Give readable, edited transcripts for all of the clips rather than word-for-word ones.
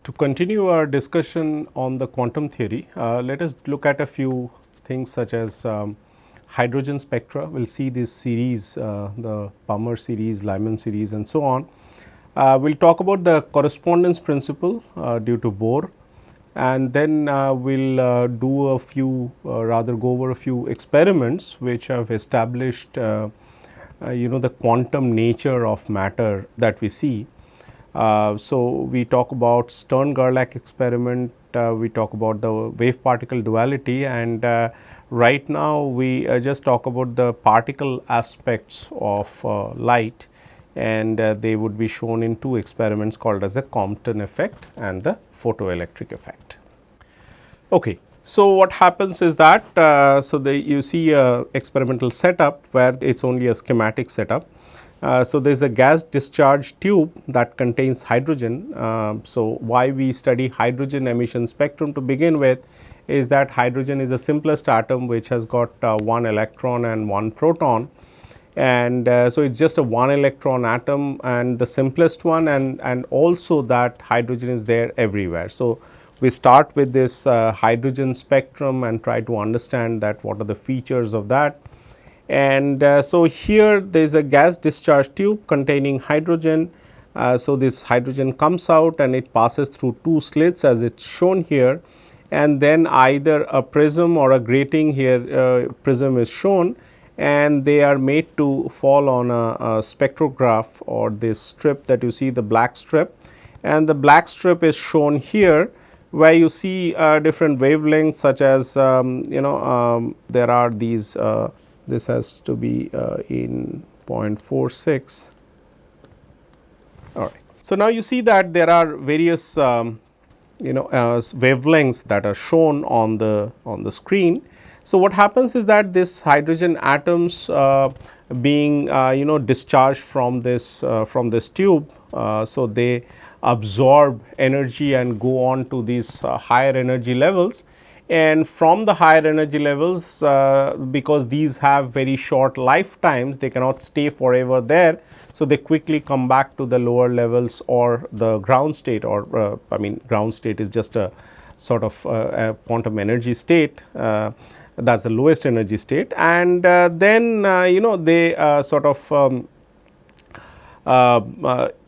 To continue our discussion on the quantum theory, let us look at a few things such as hydrogen spectra. We will see this series, the Palmer series, Lyman series and so on. We will talk about the correspondence principle due to Bohr, and then we will do a few rather go over a few experiments which have established the quantum nature of matter that we see. So, we talk about Stern-Gerlach experiment, we talk about the wave particle duality, and right now we just talk about the particle aspects of light, and they would be shown in two experiments called as the Compton effect and the photoelectric effect. Okay. So, what happens is that you see a experimental setup where it is only a schematic setup. So, there is a gas discharge tube that contains hydrogen. So, why we study hydrogen emission spectrum to begin with is that hydrogen is the simplest atom which has got one electron and one proton, and so it is just a one electron atom and the simplest one, and also that hydrogen is there everywhere. So, we start with this hydrogen spectrum and try to understand that what are the features of that. And so, here there is a gas discharge tube containing hydrogen. So, this hydrogen comes out and it passes through two slits as it is shown here, and then either a prism or a grating here prism is shown, and they are made to fall on a spectrograph or this strip that you see, the black strip, and the black strip is shown here where you see different wavelengths such as there are these this has to be in 0.46. All right. So, now you see that there are various wavelengths that are shown on the screen. So, what happens is that this hydrogen atoms being discharged from this tube, so they absorb energy and go on to these higher energy levels, and from the higher energy levels, because these have very short lifetimes, they cannot stay forever there. So, they quickly come back to the lower levels or the ground state, or ground state is just a sort of a quantum energy state, that is the lowest energy state, and then they sort of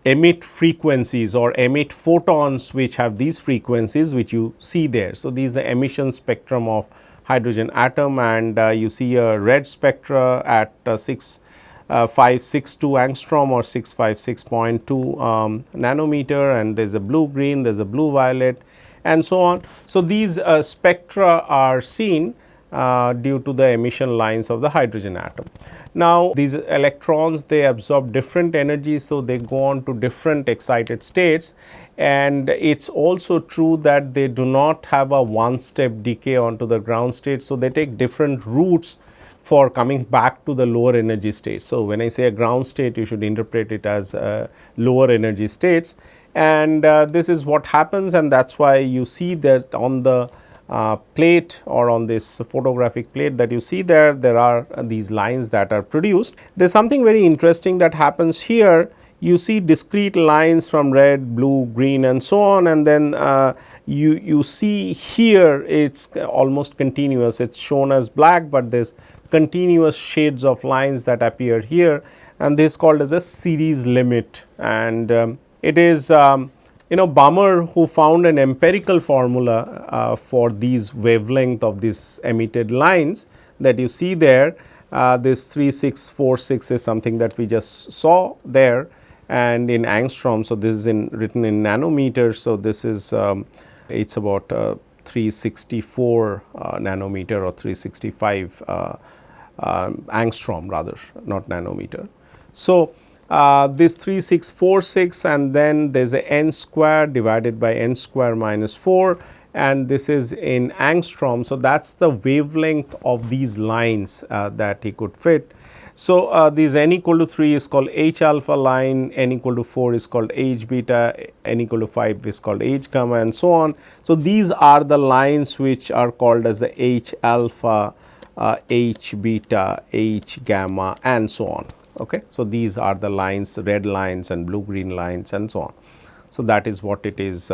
emit frequencies or emit photons which have these frequencies which you see there. So, this is the emission spectrum of hydrogen atom, and you see a red spectra at 6562 angstrom or 656.2 nanometer, and there is a blue green, there is a blue violet and so on. So, these spectra are seen due to the emission lines of the hydrogen atom. Now, these electrons, they absorb different energies, so they go on to different excited states, and it is also true that they do not have a one step decay onto the ground state. So, they take different routes for coming back to the lower energy state. So, when I say a ground state, you should interpret it as lower energy states, and this is what happens, and that is why you see that on the plate or on this photographic plate that you see there, there are these lines that are produced. There is something very interesting that happens here. You see discrete lines from red, blue, green and so on, and then you see here it is almost continuous. It is shown as black, but there is continuous shades of lines that appear here, and this is called as a series limit, and it is Balmer who found an empirical formula for these wavelength of these emitted lines that you see there. This 3646 is something that we just saw there, and in angstrom. So, this is written in nanometers. So, this is it is about 364 nanometer or 365 angstrom rather, not nanometer. So, this 3646, and then there is a n square divided by n square minus 4, and this is in angstrom. So, that is the wavelength of these lines that he could fit. So, this n equal to 3 is called H alpha line, n equal to 4 is called H beta, n equal to 5 is called H gamma and so on. So, these are the lines which are called as the H alpha, H beta, H gamma and so on. Okay. So, these are the lines, red lines and blue green lines and so on. So, that is what it is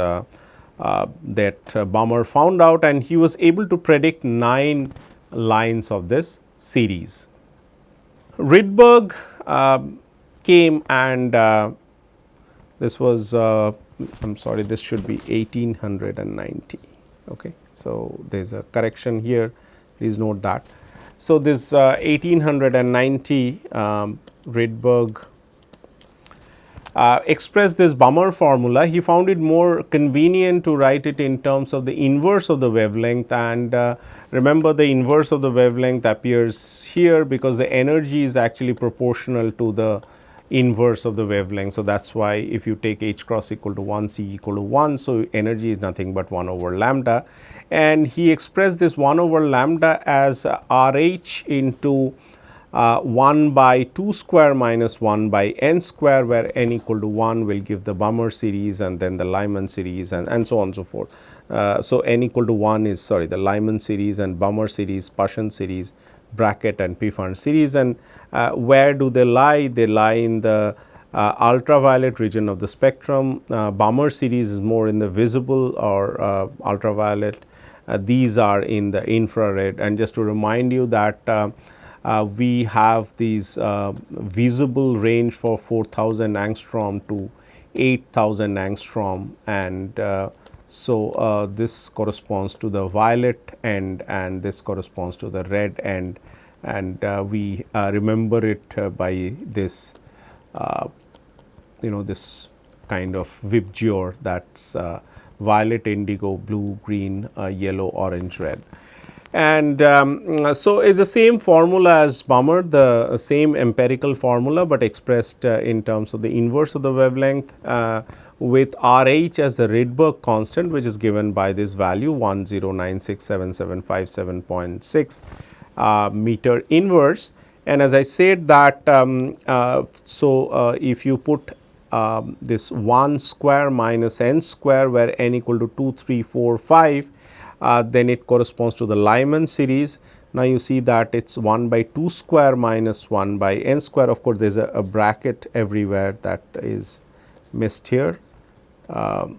that Balmer found out, and he was able to predict 9 lines of this series. Rydberg came and this was I am sorry, this should be 1890. Okay. So, there is a correction here, please note that. So, this 1890 Rydberg expressed this Balmer formula. He found it more convenient to write it in terms of the inverse of the wavelength, and remember, the inverse of the wavelength appears here because the energy is actually proportional to the inverse of the wavelength. So, that is why if you take h cross equal to 1, c equal to 1. So, energy is nothing but 1 over lambda, and he expressed this 1 over lambda as RH into 1 by 2 square minus 1 by n square, where n equal to 1 will give the Balmer series and then the Lyman series and so on and so forth. So, n equal to 1 is the Lyman series and Balmer series, Paschen series, bracket and Pfund series, and where do they lie? They lie in the ultraviolet region of the spectrum. Balmer series is more in the visible or ultraviolet. These are in the infrared, and just to remind you that we have these visible range for 4000 angstrom to 8000 angstrom, and so this corresponds to the violet end and this corresponds to the red end, and we remember it by this this kind of VIBGYOR, that's violet, indigo, blue, green, yellow, orange, red. And so, it is the same formula as Balmer, the same empirical formula, but expressed in terms of the inverse of the wavelength with RH as the Rydberg constant, which is given by this value 10967757.6 meter inverse. And as I said that, if you put this 1 square minus n square, where n equal to 2, 3, 4, 5, then it corresponds to the Lyman series. Now, you see that it is 1 by 2 square minus 1 by n square. Of course, there is a bracket everywhere that is missed here. So,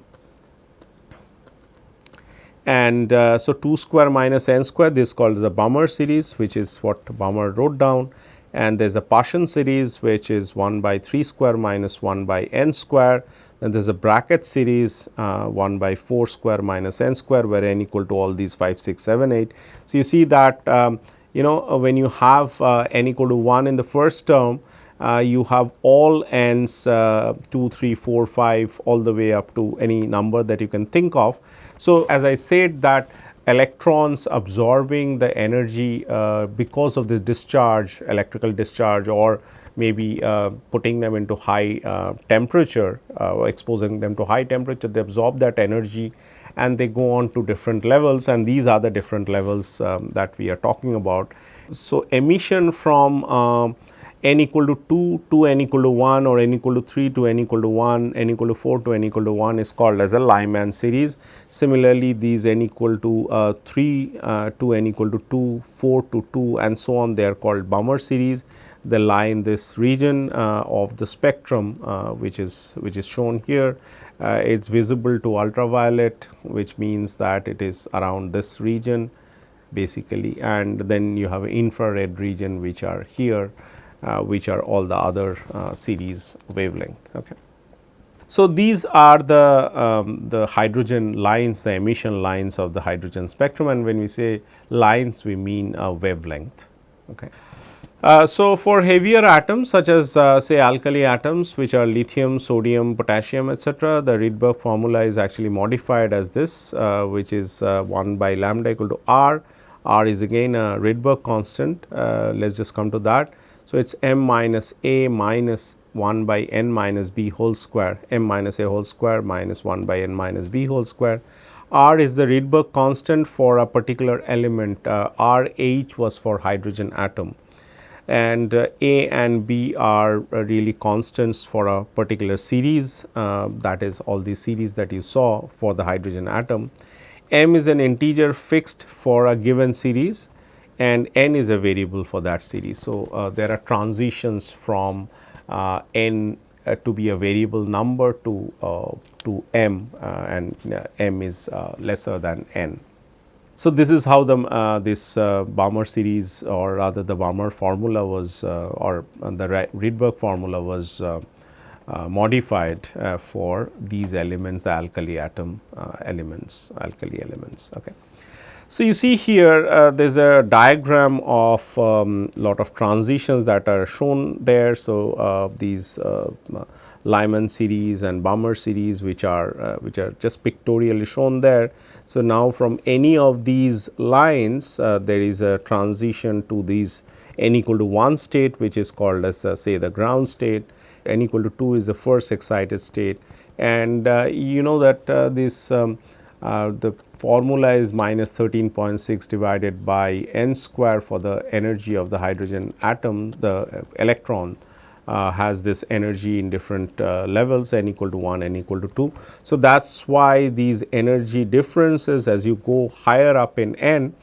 2 square minus n square, this is called the Balmer series, which is what Balmer wrote down, and there is a Paschen series, which is 1 by 3 square minus 1 by n square. Then there is a bracket series 1 by 4 square minus n square, where n equal to all these 5, 6, 7, 8. So, you see that when you have n equal to 1 in the first term, you have all n's 2, 3, 4, 5 all the way up to any number that you can think of. So, as I said that electrons absorbing the energy because of this discharge, electrical discharge, or maybe putting them into high temperature, exposing them to high temperature, they absorb that energy and they go on to different levels, and these are the different levels that we are talking about. So, emission from n equal to 2 to n equal to 1, or n equal to 3 to n equal to 1, n equal to 4 to n equal to 1 is called as a Lyman series. Similarly, these n equal to 3 to n equal to 2, 4 to 2 and so on, they are called Balmer series. They lie in this region of the spectrum which is shown here. It is visible to ultraviolet, which means that it is around this region basically, and then you have an infrared region which are here, which are all the other series wavelength. Okay. So, these are the hydrogen lines, the emission lines of the hydrogen spectrum, and when we say lines, we mean wavelength. Okay. So, for heavier atoms such as say alkali atoms, which are lithium, sodium, potassium, etc., the Rydberg formula is actually modified as this, which is 1 by lambda equal to r. R is again a Rydberg constant. Let us just come to that. So, it is m minus a minus 1 by n minus b whole square, m minus a whole square minus 1 by n minus b whole square. R is the Rydberg constant for a particular element. R H was for hydrogen atom, and A and B are really constants for a particular series, that is all the series that you saw for the hydrogen atom. M is an integer fixed for a given series, and n is a variable for that series. So, there are transitions from n to be a variable number to m, and m is lesser than n. So, this is how the this Balmer series, or rather the Balmer formula was or the Rydberg formula was modified for these elements, the alkali atom elements, alkali elements. Okay. So, you see here there is a diagram of lot of transitions that are shown there. So, these Lyman series and Balmer series, which are just pictorially shown there. So, now from any of these lines there is a transition to these n equal to 1 state, which is called as say the ground state, n equal to 2 is the first excited state, and you know that this the formula is minus 13.6 divided by n square for the energy of the hydrogen atom. The electron has this energy in different levels, n equal to 1, n equal to 2. So, that is why these energy differences, as you go higher up in n,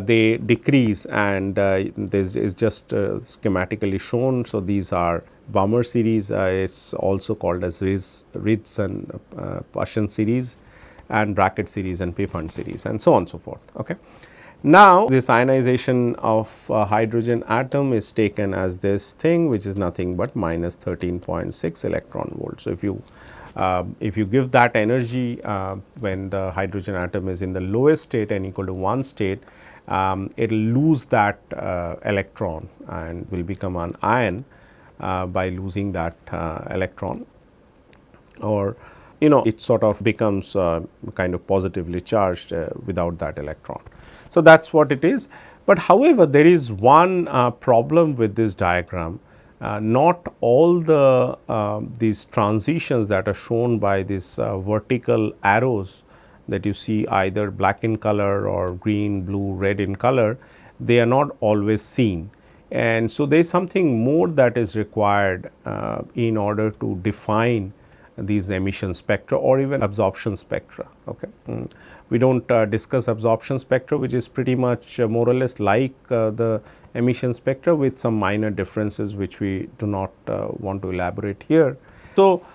they decrease, and this is just schematically shown. So, these are Balmer series, is also called as Ritz and Paschen series, and bracket series and Pfund series, and so on and so forth. Okay. Now, this ionization of hydrogen atom is taken as this thing, which is nothing but minus 13.6 electron volts. So, if you give that energy when the hydrogen atom is in the lowest state, n equal to 1 state, it will lose that electron and will become an ion by losing that electron, or you know, it sort of becomes kind of positively charged without that electron. So, that is what it is. But however, there is one problem with this diagram. Not all the these transitions that are shown by these vertical arrows that you see, either black in color or green, blue, red in color, they are not always seen. And so, there is something more that is required in order to define these emission spectra or even absorption spectra. Okay. We do not discuss absorption spectra, which is pretty much more or less like the emission spectra with some minor differences, which we do not want to elaborate here. So,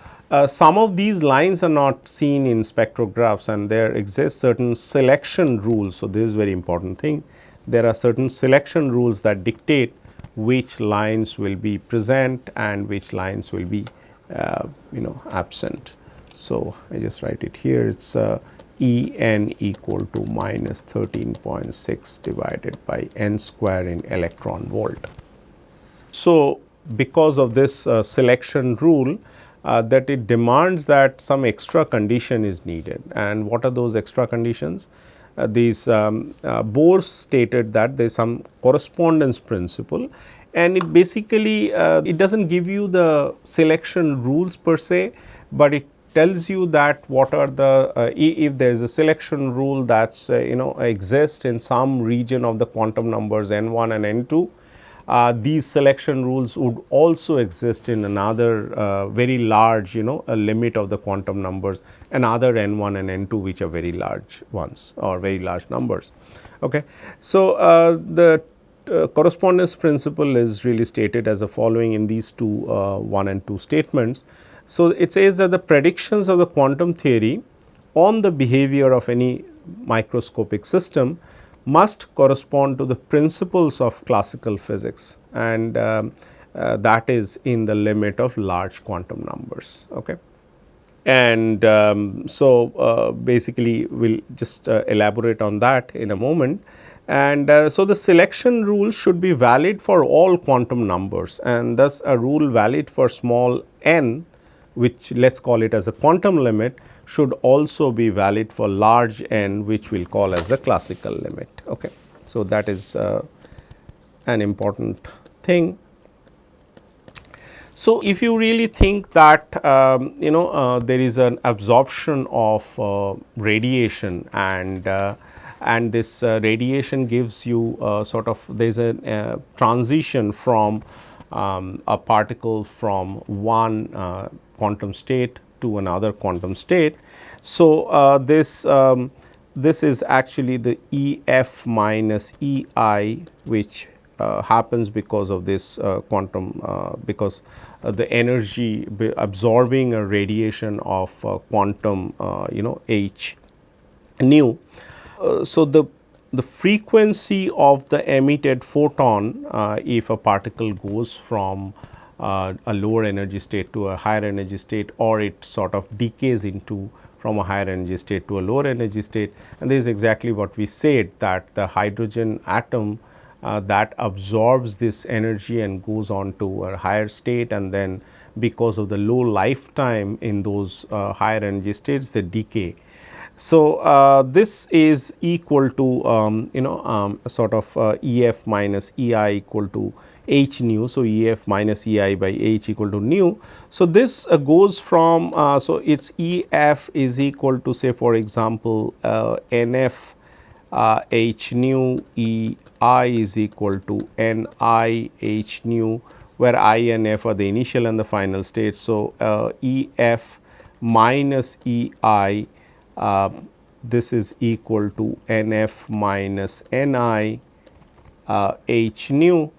some of these lines are not seen in spectrographs, and there exist certain selection rules. So, this is very important thing. There are certain selection rules that dictate which lines will be present and which lines will be you know, absent. So, I just write it here. It is E n equal to minus 13.6 divided by n square in electron volt. So, because of this selection rule, that it demands that some extra condition is needed. And what are those extra conditions? These Bohr stated that there is some correspondence principle, and it basically it does not give you the selection rules per se, but it tells you that what are the if there is a selection rule that's you know, exists in some region of the quantum numbers n 1 and n 2. These selection rules would also exist in another very large, you know, a limit of the quantum numbers, another n 1 and n 2, which are very large ones or very large numbers. Okay. So, the correspondence principle is really stated as the following in these two 1 and 2 statements. So, it says that the predictions of the quantum theory on the behavior of any microscopic system must correspond to the principles of classical physics, and that is in the limit of large quantum numbers. Okay. And so, basically we will just elaborate on that in a moment. And so, the selection rule should be valid for all quantum numbers, and thus a rule valid for small n, which let us call it as a quantum limit, should also be valid for large n, which we will call as the classical limit. Okay. So, that is an important thing. So, if you really think that you know, there is an absorption of radiation, and this radiation gives you sort of, there is a transition from a particle from one quantum state to another quantum state. So, this is actually the E f minus E I, which happens because of this quantum, because the energy absorbing a radiation of quantum h nu. So, the frequency of the emitted photon, if a particle goes from a lower energy state to a higher energy state, or it sort of decays into from a higher energy state to a lower energy state, and this is exactly what we said, that the hydrogen atom that absorbs this energy and goes on to a higher state, and then because of the low lifetime in those higher energy states, they decay. So, this is equal to sort of EF minus EI equal to h nu. So, EF minus EI by h equal to nu. So, this goes from, so its EF is equal to, say for example, NF h nu, EI is equal to NI h nu, where I and F are the initial and the final state. So, EF minus EI, this is equal to NF minus NI h nu,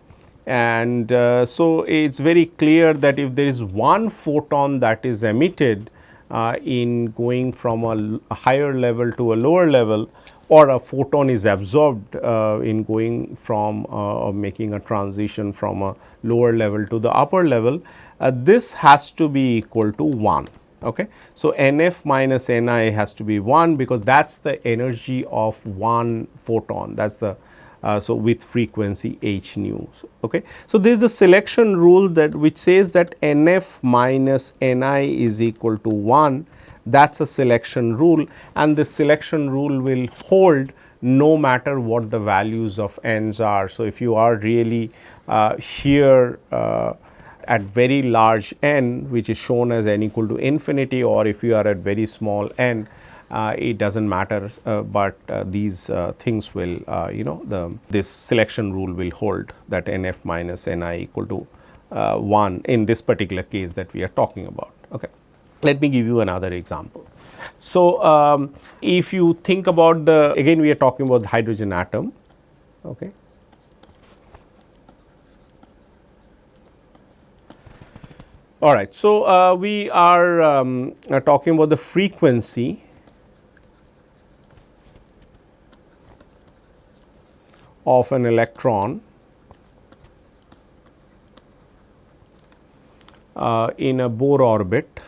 and so it is very clear that if there is one photon that is emitted in going from a higher level to a lower level, or a photon is absorbed in going from making a transition from a lower level to the upper level, this has to be equal to 1. Okay. So, NF minus NI has to be 1, because that is the energy of one photon, that is the so with frequency h nu. Okay. So, there is the selection rule that which says that NF minus NI is equal to 1, that is a selection rule, and this selection rule will hold no matter what the values of n's are. So, if you are really here at very large n, which is shown as n equal to infinity, or if you are at very small n, it does not matter, but these things will this selection rule will hold, that NF minus NI equal to 1 in this particular case that we are talking about. Okay. Let me give you another example. So, if you think about the, again we are talking about the hydrogen atom. Okay. All right. So, we are talking about the frequency of an electron in a Bohr orbit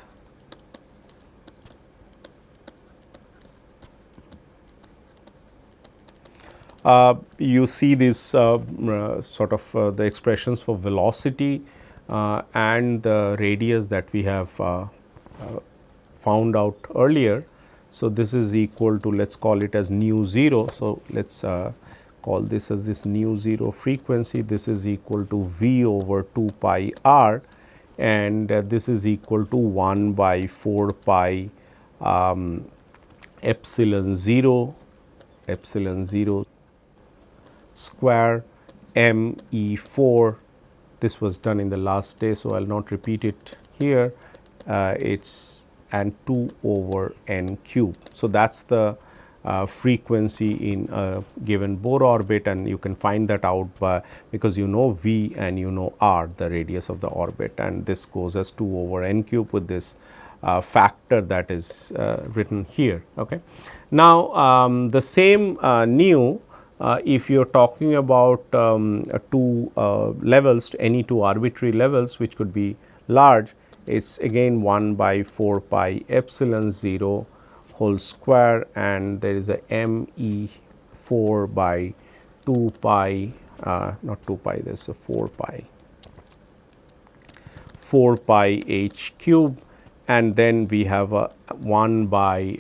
you see this sort of the expressions for velocity and the radius that we have found out earlier. So, this is equal to, let us call it as nu 0. So, let us call this as this nu 0 frequency. This is equal to V over 2 pi r, and this is equal to 1 by 4 pi epsilon 0 square m e 4. This was done in the last day, so I will not repeat it here. It's and 2 over n cube. So, that is the frequency in a given Bohr orbit, and you can find that out by, because you know V and you know r, the radius of the orbit, and this goes as 2 over n cube with this factor that is written here. Okay. Now, the same nu, if you are talking about two levels, any two arbitrary levels which could be large, it is again 1 by 4 pi epsilon 0 whole square, and there is a m e 4 by 2 pi, not 2 pi, there is a 4 pi h cube, and then we have a 1 by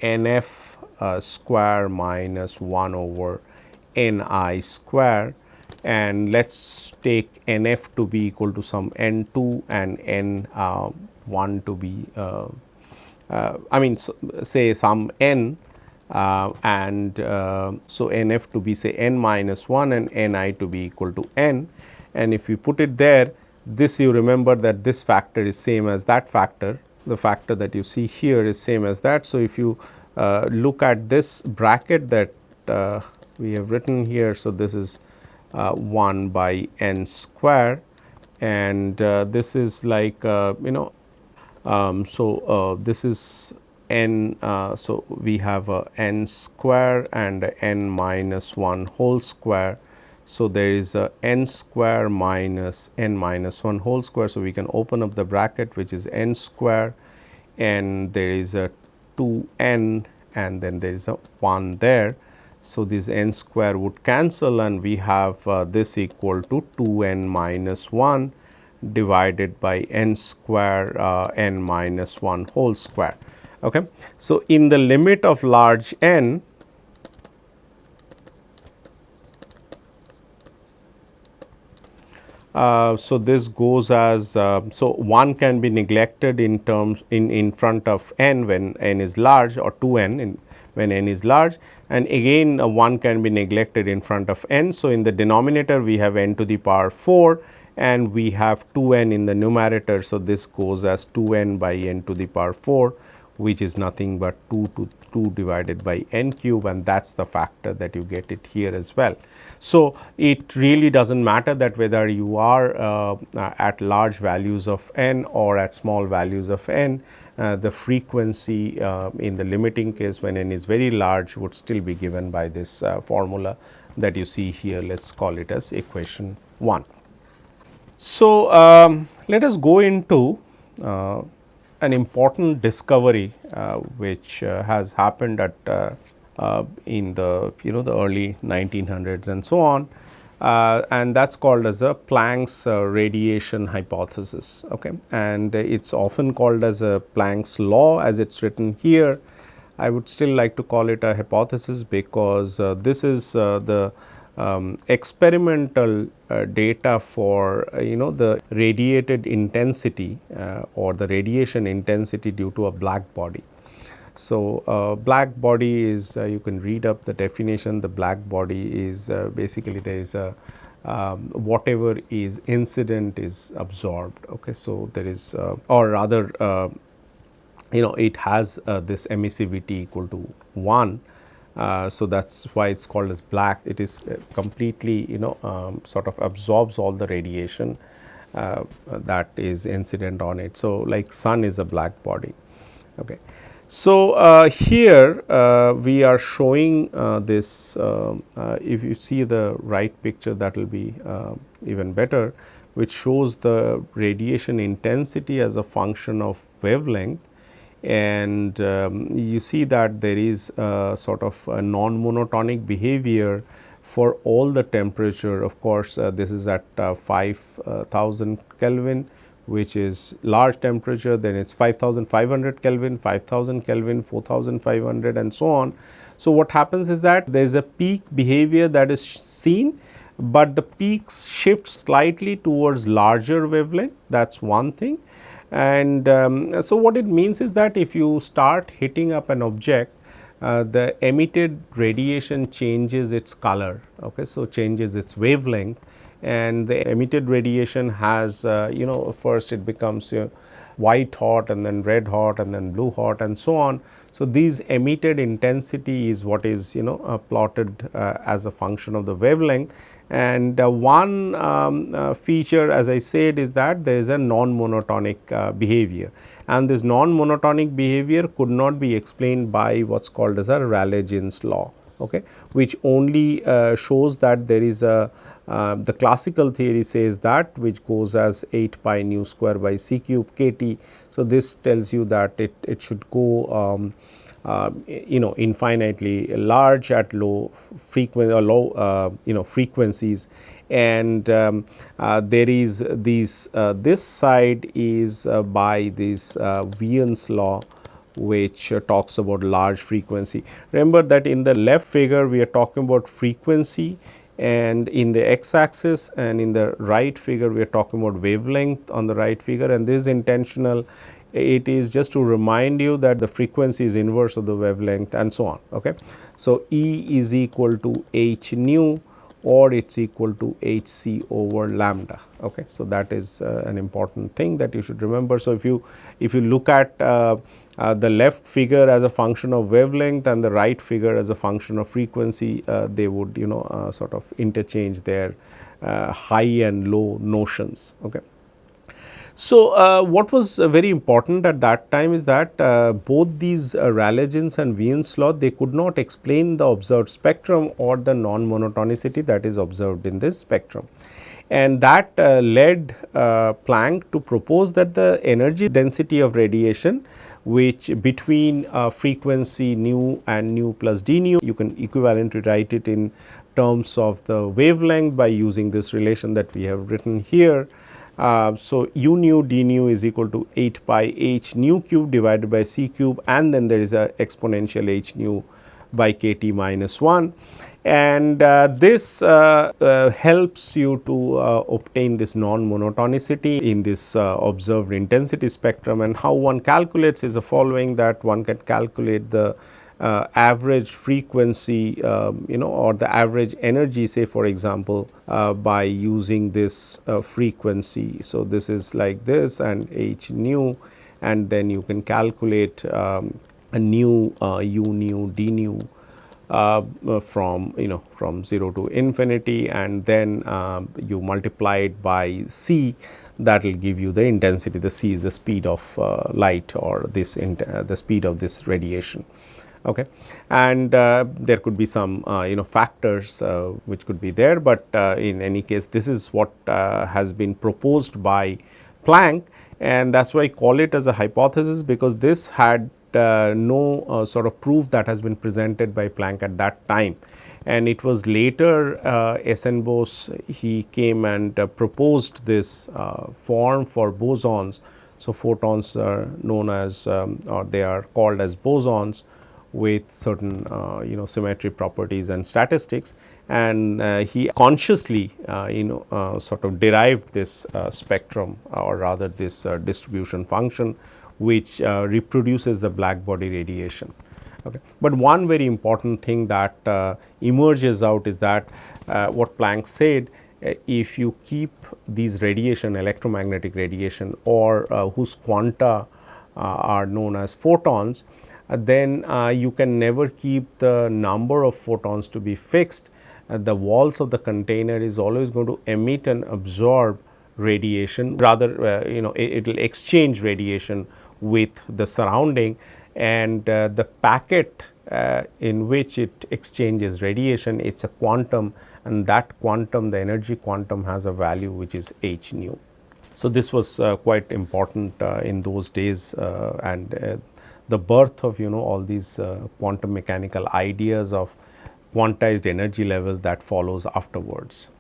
nf square minus 1 over ni square, and let us take nf to be equal to some n2 and n1 to be I mean say some n and so nf to be say n minus 1 and ni to be equal to n, and if you put it there, this you remember that this factor is same as that factor, the factor that you see here is same as that. So, if you look at this bracket that we have written here, so this is 1 by n square, and this is like this is n. So, we have a n square and a n minus 1 whole square. So, there is a n square minus n minus 1 whole square. So, we can open up the bracket, which is n square, and there is a 2 n, and then there is a 1 there. So, this n square would cancel, and we have this equal to 2 n minus 1 divided by n square n minus 1 whole square. Okay. So, in the limit of large n, so this goes as so 1 can be neglected in terms in front of n when n is large, or 2 n when n is large, and again 1 can be neglected in front of n. So, in the denominator we have n to the power 4 and we have 2 n in the numerator. So, this goes as 2 n by n to the power 4, which is nothing but 2 divided by n cube, and that is the factor that you get it here as well. So, it really does not matter that whether you are at large values of n or at small values of n, the frequency in the limiting case when n is very large would still be given by this formula that you see here. Let us call it as equation 1. So, let us go into an important discovery which has happened at in the the early 1900s and so on, and that is called as a Planck's radiation hypothesis. Okay. And it is often called as a Planck's law as it is written here. I would still like to call it a hypothesis because this is the experimental data for the radiated intensity or the radiation intensity due to a black body. So, black body is you can read up the definition. The black body is basically there is a whatever is incident is absorbed. Okay. So, there is or rather it has this emissivity equal to 1. So, that is why it is called as black. It is completely sort of absorbs all the radiation that is incident on it. So, like sun is a black body. Okay. So, here we are showing this if you see the right picture, that will be even better, which shows the radiation intensity as a function of wavelength. And you see that there is sort of a non-monotonic behavior for all the temperature. Of course, this is at 5000 Kelvin, which is large temperature, then it is 5500 Kelvin, 5000 Kelvin, 4500 and so on. So, what happens is that there is a peak behavior that is seen, but the peaks shift slightly towards larger wavelength. That is one thing. And so, what it means is that if you start hitting up an object, the emitted radiation changes its color. Okay. So, changes its wavelength, and the emitted radiation has first it becomes white hot and then red hot and then blue hot and so on. So, these emitted intensity is what is plotted as a function of the wavelength. And one feature, as I said, is that there is a non-monotonic behavior, and this non-monotonic behavior could not be explained by what is called as a Rayleigh-Jeans law, okay, which only shows that there is a the classical theory says that, which goes as 8 pi nu square by c cube kt. So, this tells you that it should go infinitely large at low frequency or low frequencies, and there is these this side is by this Wien's law, which talks about large frequency. Remember that in the left figure we are talking about frequency and in the x axis, and in the right figure we are talking about wavelength on the right figure, and this is intentional. It is just to remind you that the frequency is inverse of the wavelength and so on. Okay. So, E is equal to h nu, or it is equal to Hc over lambda. Okay. So, that is an important thing that you should remember. So, if you look at the left figure as a function of wavelength and the right figure as a function of frequency, they would sort of interchange their high and low notions. Okay. So, what was very important at that time is that both these Rayleigh-Jeans and Wien's law, they could not explain the observed spectrum or the non-monotonicity that is observed in this spectrum. And that led Planck to propose that the energy density of radiation, which between frequency nu and nu plus d nu, you can equivalently write it in terms of the wavelength by using this relation that we have written here. So, u nu d nu is equal to 8 pi h nu cube divided by c cube, and then there is a exponential h nu by k t minus 1, and this helps you to obtain this non-monotonicity in this observed intensity spectrum. And how one calculates is the following, that one can calculate the average frequency or the average energy, say for example, by using this frequency. So, this is like this and h nu, and then you can calculate a nu u nu d nu from 0 to infinity, and then you multiply it by c. That will give you the intensity. The c is the speed of light, or this the speed of this radiation. Okay. And there could be some factors which could be there, but in any case this is what has been proposed by Planck, and that is why I call it as a hypothesis, because this had no sort of proof that has been presented by Planck at that time. And it was later Bose, he came and proposed this form for bosons. So, photons are known as or they are called as bosons with certain symmetry properties and statistics, and he consciously sort of derived this spectrum, or rather this distribution function, which reproduces the black body radiation. Okay. But one very important thing that emerges out is that what Planck said, if you keep these radiation, electromagnetic radiation, or whose quanta are known as photons, then you can never keep the number of photons to be fixed. The walls of the container is always going to emit and absorb radiation, rather it will exchange radiation with the surrounding, and the packet in which it exchanges radiation, it is a quantum, and that quantum, the energy quantum, has a value which is h nu. So, this was quite important in those days, and the birth of all these quantum mechanical ideas of quantized energy levels that follows afterwards.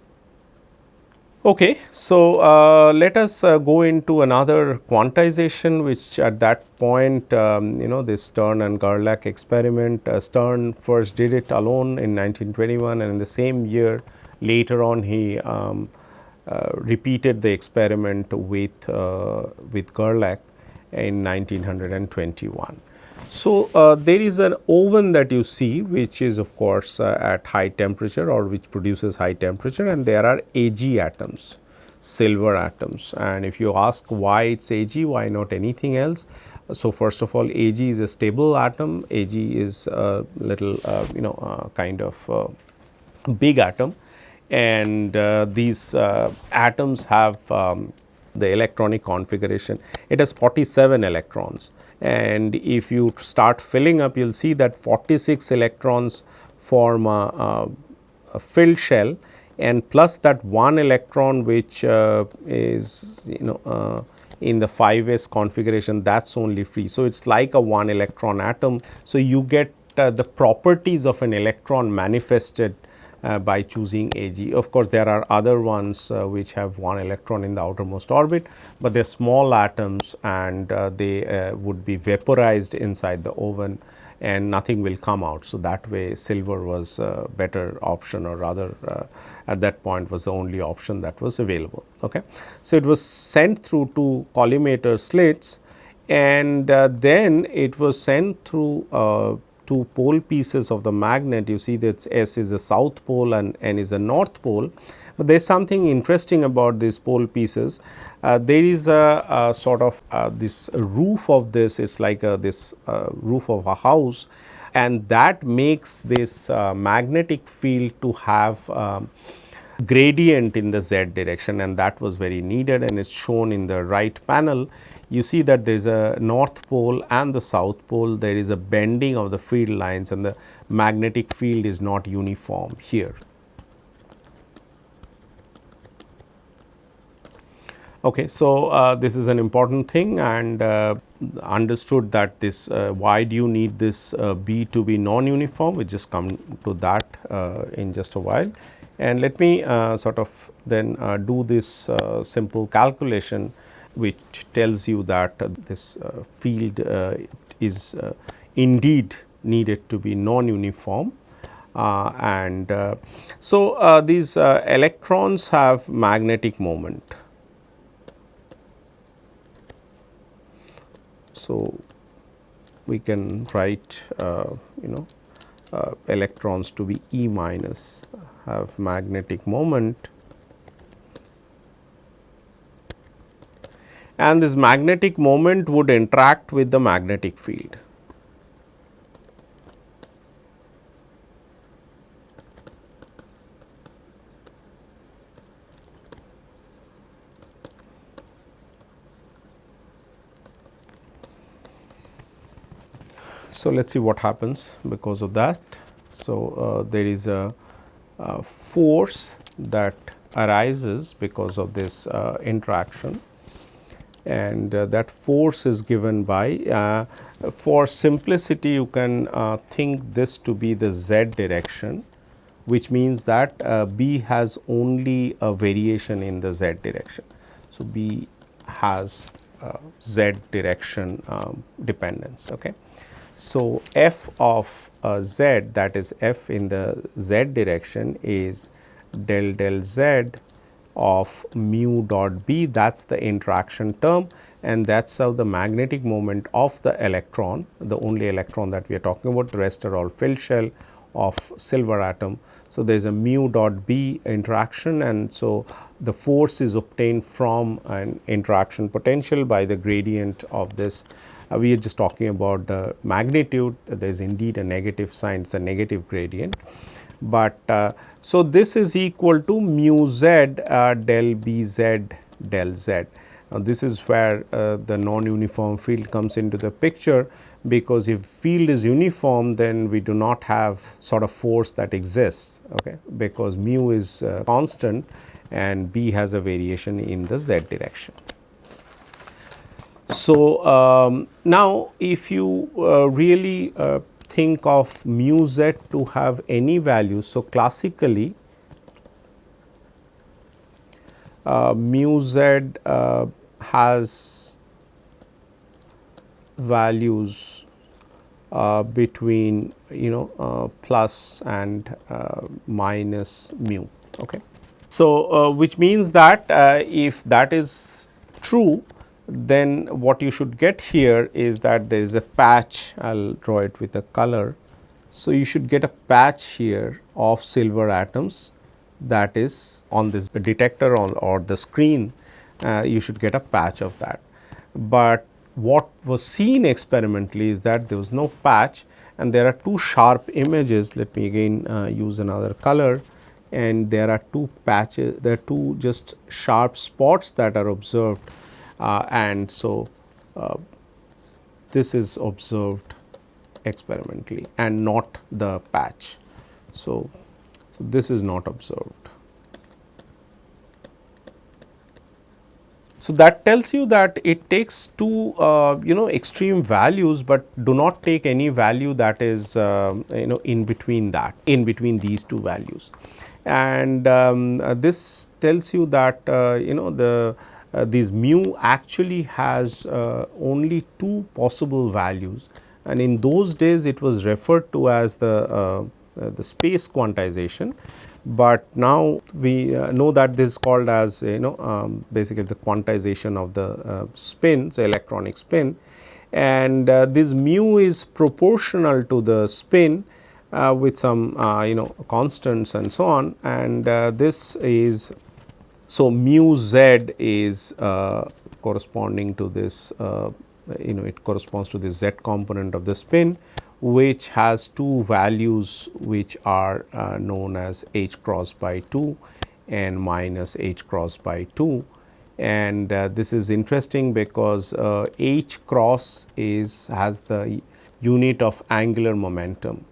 Okay. So, let us go into another quantization, which at that point this Stern and Gerlach experiment. Stern first did it alone in 1921, and in the same year later on he repeated the experiment with Gerlach in 1921. So, there is an oven that you see, which is of course at high temperature, or which produces high temperature, and there are Ag atoms, silver atoms. And if you ask why it is Ag, why not anything else? So, first of all, Ag is a stable atom, Ag is a little kind of big atom, and these atoms have the electronic configuration. It has 47 electrons, and if you start filling up, you will see that 46 electrons form a filled shell, and plus that one electron which is in the 5s configuration, that is only free. So, it is like a one electron atom. So, you get the properties of an electron manifested by choosing Ag. Of course, there are other ones which have one electron in the outermost orbit, but they are small atoms, and they would be vaporized inside the oven and nothing will come out. So, that way silver was a better option, or rather at that point was the only option that was available. Okay. So, it was sent through two collimator slits, and then it was sent through two pole pieces of the magnet, you see that S is the south pole and N is the north pole. But there is something interesting about these pole pieces. There is a sort of this roof of this, it's like this roof of a house, and that makes this magnetic field to have gradient in the z direction, and that was very needed, and it's shown in the right panel. You see that there is a north pole and the south pole, there is a bending of the field lines and the magnetic field is not uniform here. Okay, so this is an important thing, and understood that this why do you need this B to be non-uniform, we just come to that in just a while. And let me sort of then do this simple calculation which tells you that this field is indeed needed to be non-uniform. So these electrons have magnetic moment. So we can write electrons to be E minus, have magnetic moment, and this magnetic moment would interact with the magnetic field. So, let us see what happens because of that. So, there is a force that arises because of this interaction, and that force is given by, for simplicity you can think this to be the z direction, which means that B has only a variation in the z direction. So, B has z direction dependence. Okay. So, f of z, that is f in the z direction, is del del z of mu dot B, that is the interaction term, and that is how the magnetic moment of the electron, the only electron that we are talking about, the rest are all filled shell of silver atom. So, there is a mu dot B interaction, and so the force is obtained from an interaction potential by the gradient of this. We are just talking about the magnitude, there is indeed a negative sign, it is a negative gradient. But so this is equal to mu z del B z del z. Now, this is where the non-uniform field comes into the picture, because if field is uniform, then we do not have sort of force that exists, okay, because mu is constant and B has a variation in the z direction. So, now if you really think of mu z to have any value, so classically mu z has values between plus and minus mu. Okay. So, which means that if that is true, then what you should get here is that there is a patch, I will draw it with a color. So, you should get a patch here of silver atoms, that is on this detector or the screen, you should get a patch of that. But what was seen experimentally is that there was no patch, and there are two sharp images. Let me again use another color, and there are two patches, there are two just sharp spots that are observed. And so, this is observed experimentally and not the patch. So, this is not observed. So, that tells you that it takes two extreme values, but do not take any value that is in between that, in between these two values. And this tells you that this mu actually has only two possible values, and in those days it was referred to as the space quantization, but now we know that this is called as basically the quantization of the spin, the electronic spin. and this mu is proportional to the spin with some constants and so on, and this is, so mu z is corresponding to this it corresponds to the z component of the spin, which has two values which are known as h cross by 2 and minus h cross by 2. And this is interesting because h cross has the unit of angular momentum,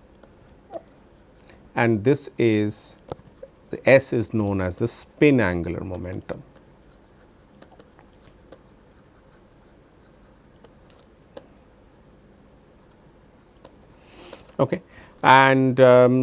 and this is, the S is known as the spin angular momentum. Okay. And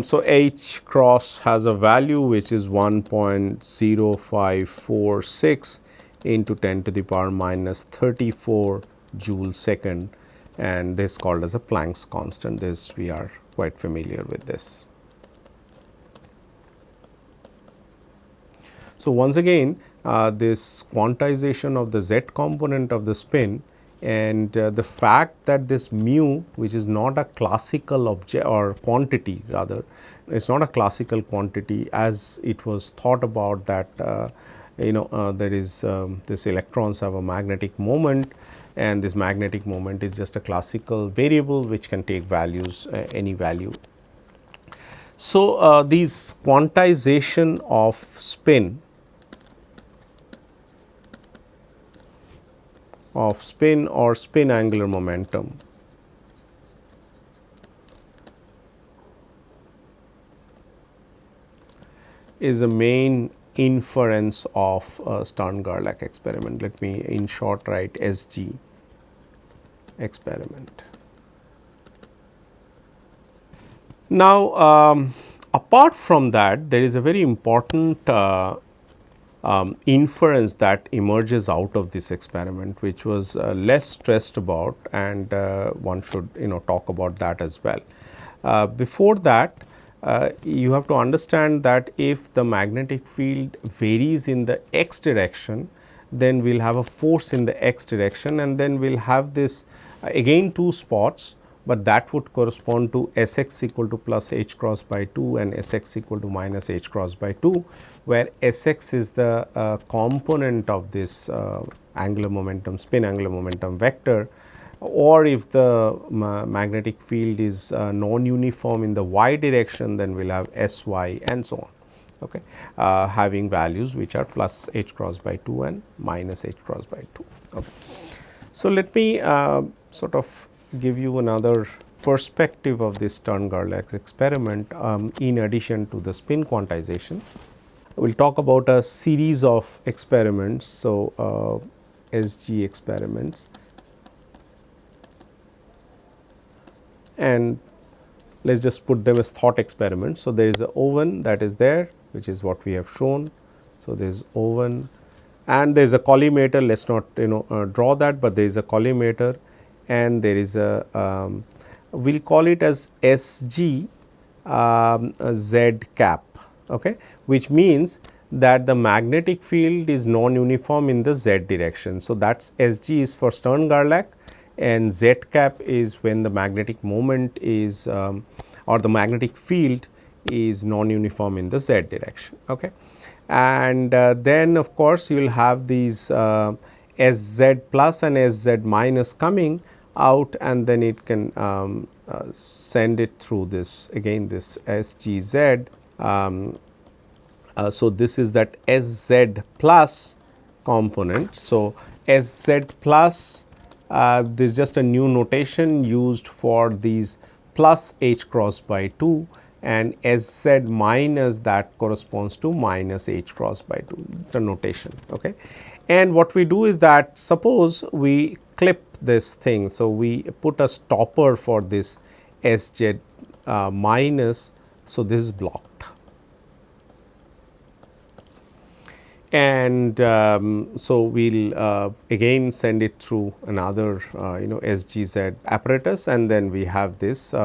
so h cross has a value which is 1.0546 into 10 to the power minus 34 joule second, and this is called as a Planck's constant. This we are quite familiar with this. So, once again this quantization of the z component of the spin, and the fact that this mu, which is not a classical object or quantity, rather it is not a classical quantity as it was thought about, that there is this electrons have a magnetic moment, and this magnetic moment is just a classical variable which can take values, any value. So, these quantization of spin or spin angular momentum is a main inference of Stern-Gerlach experiment. Let me in short write SG experiment. Now, apart from that, there is a very important inference that emerges out of this experiment, which was less stressed about, and one should talk about that as well. Before that, you have to understand that if the magnetic field varies in the x direction, then we will have a force in the x direction, and then we will have this again two spots, but that would correspond to S x equal to plus h cross by 2 and S x equal to minus h cross by 2, where S x is the component of this angular momentum, spin angular momentum vector, or if the magnetic field is non-uniform in the y direction, then we will have S y and so on, okay, having values which are plus h cross by 2 and minus h cross by 2. Okay. So, let me sort of give you another perspective of this Stern-Gerlach experiment in addition to the spin quantization. We will talk about a series of experiments. So, SG experiments, and let us just put them as thought experiments. So, there is a oven that is there, which is what we have shown. So, there is oven and there is a collimator. Let us not draw that, but there is a collimator, and there is a we will call it as SG Z cap, okay, which means that the magnetic field is non-uniform in the z direction. So, that is SG is for Stern-Gerlach, and Z cap is when the magnetic moment is or the magnetic field is non-uniform in the z direction. Okay. And then of course, you will have these SZ plus and SZ minus coming out, and then it can send it through this again this SGZ. So, this is that SZ plus component. So, SZ plus this is just a new notation used for these plus h cross by 2, and SZ minus that corresponds to minus h cross by 2, the notation. Okay. And what we do is that suppose we clip this thing. So, we put a stopper for this SZ minus. So, this is blocked, and so we will again send it through another SGZ apparatus, and then we have this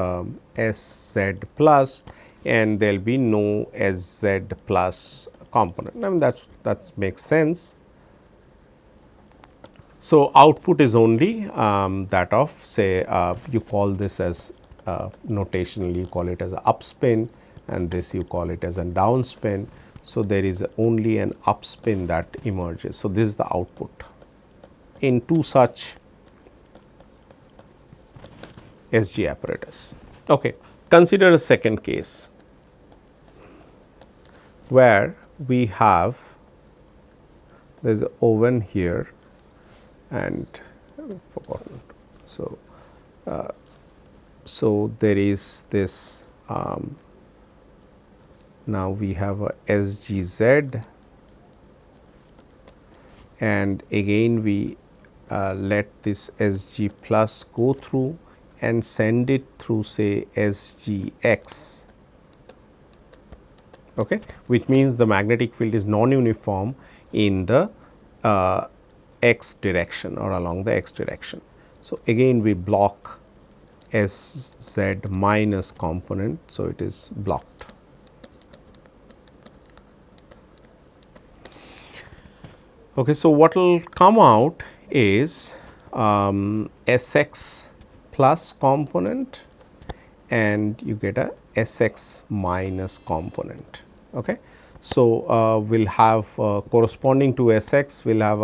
SZ plus, and there will be no SZ plus component. I mean that makes sense. So, output is only that of say you call this as notationally you call it as a upspin and this you call it as a downspin. So, there is only an upspin that emerges. So, this is the output in two such SG apparatus. Okay. Consider a second case where we have there is an oven here and forgotten. So, so there is this now we have a SGZ and again we let this SG plus go through and send it through say SGX, okay, which means the magnetic field is non-uniform in the x direction or along the x direction. So, again we block SZ minus component. So, it is blocked. Okay, so, what will come out is Sx plus component and you get a Sx minus component. Okay. So, we will have corresponding to Sx we will have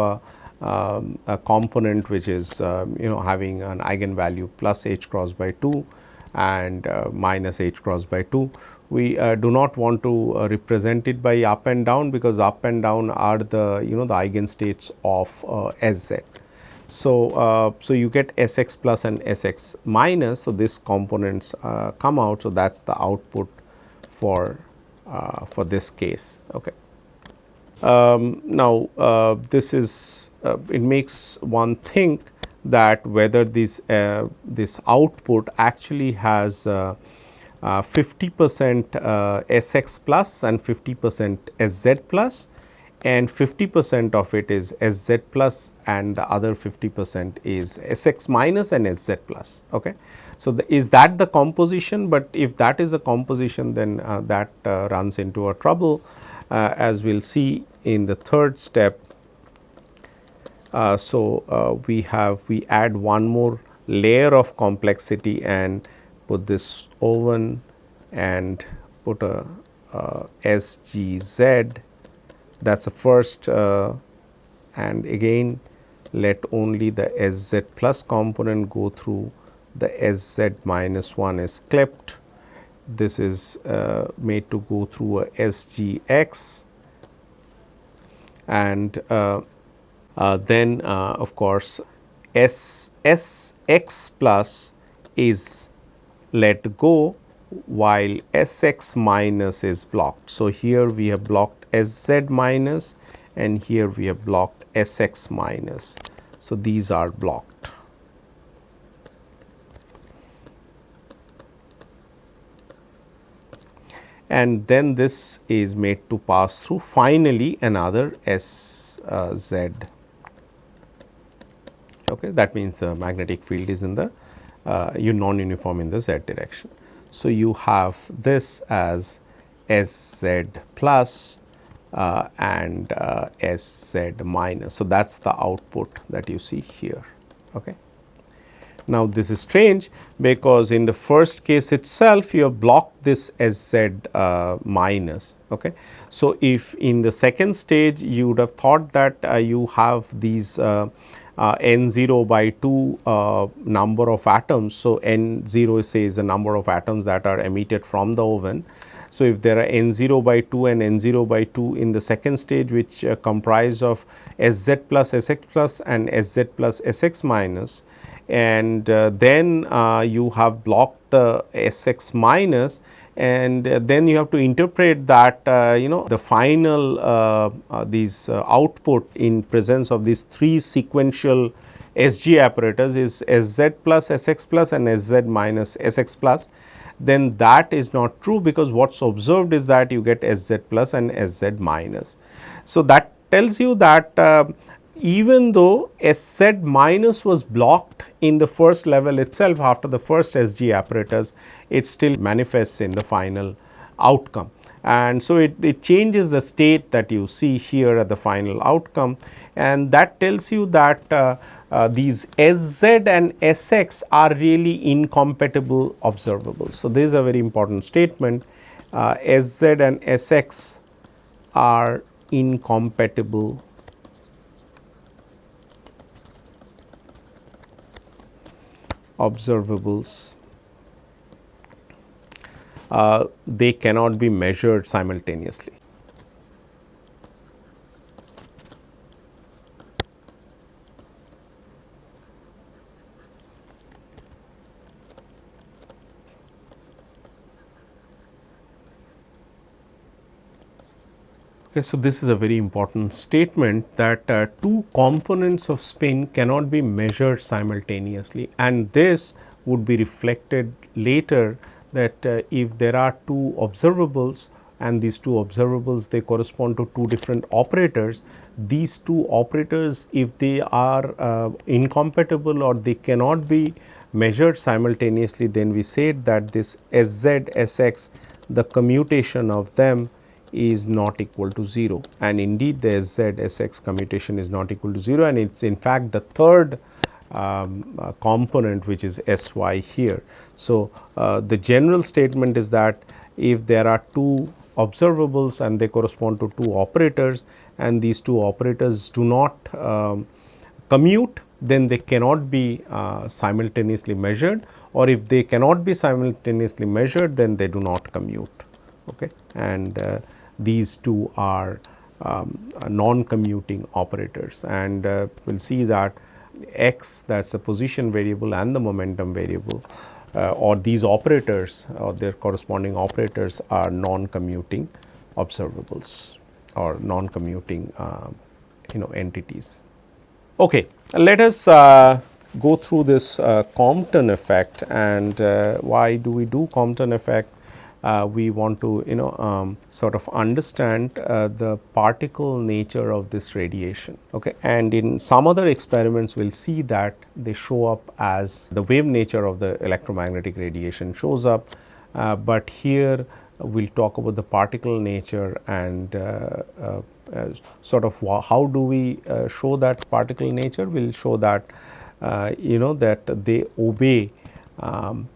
a component which is having an eigenvalue plus h cross by 2 and minus h cross by 2. We do not want to represent it by up and down because up and down are the the eigenstates of Sz. So, so you get Sx plus and Sx minus. So, these components come out. So, that is the output for this case. Okay. Now, this is it makes one think that whether this output actually has 50% Sx plus and 50% Sz plus and 50% of it is Sz plus and the other 50% is Sx minus and Sz plus. Okay. So, is that the composition, but if that is the composition then that runs into a trouble as we will see in the third step. So, we add one more layer of complexity and put this oven and put a SGZ, that is the first and again let only the Sz plus component go through, the Sz minus 1 is clipped, this is made to go through a SGX and then of course, Sx plus is let go while Sx minus is blocked. So, here we have blocked Sz minus and here we have blocked Sx minus. So, these are blocked. And then this is made to pass through finally another Sz. Okay, that means the magnetic field is in the non-uniform in the z direction. So, you have this as Sz plus and Sz minus. So, that is the output that you see here. Okay. Now, this is strange because in the first case itself you have blocked this Sz minus. Okay. So, if in the second stage you would have thought that you have these n0 by 2 number of atoms. So, n0 says the number of atoms that are emitted from the oven. So, if there are n0 by 2 and n0 by 2 in the second stage which comprise of Sz plus Sx plus and Sz plus Sx minus, and then you have blocked the Sx minus and then you have to interpret that the final these output in presence of these three sequential SG apparatus is Sz plus Sx plus and Sz minus Sx plus, then that is not true because what is observed is that you get Sz plus and Sz minus. So, that tells you that even though Sz minus was blocked in the first level itself after the first SG apparatus, it still manifests in the final outcome. and so it changes the state that you see here at the final outcome, and that tells you that these Sz and Sx are really incompatible observables. So, this is a very important statement. Sz and Sx are incompatible observables. They cannot be measured simultaneously. Okay, so this is a very important statement that two components of spin cannot be measured simultaneously, and this would be reflected later that if there are two observables and these two observables they correspond to two different operators, these two operators, if they are incompatible or they cannot be measured simultaneously, then we said that this Sz, Sx, the commutation of them is not equal to 0, and indeed the Sz, Sx commutation is not equal to 0, and it is in fact the third component which is Sy here. So, the general statement is that if there are two observables and they correspond to two operators and these two operators do not commute, then they cannot be simultaneously measured, or if they cannot be simultaneously measured, then they do not commute. Okay. And these two are non-commuting operators, and we will see that x, that is the position variable, and the momentum variable or these operators or their corresponding operators are non-commuting observables or non-commuting entities. Okay, let us go through this Compton effect, and why do we do Compton effect? We want to sort of understand the particle nature of this radiation. Okay. And in some other experiments we will see that they show up as the wave nature of the electromagnetic radiation shows up, but here we will talk about the particle nature and sort of how do we show that particle nature. We will show that that they obey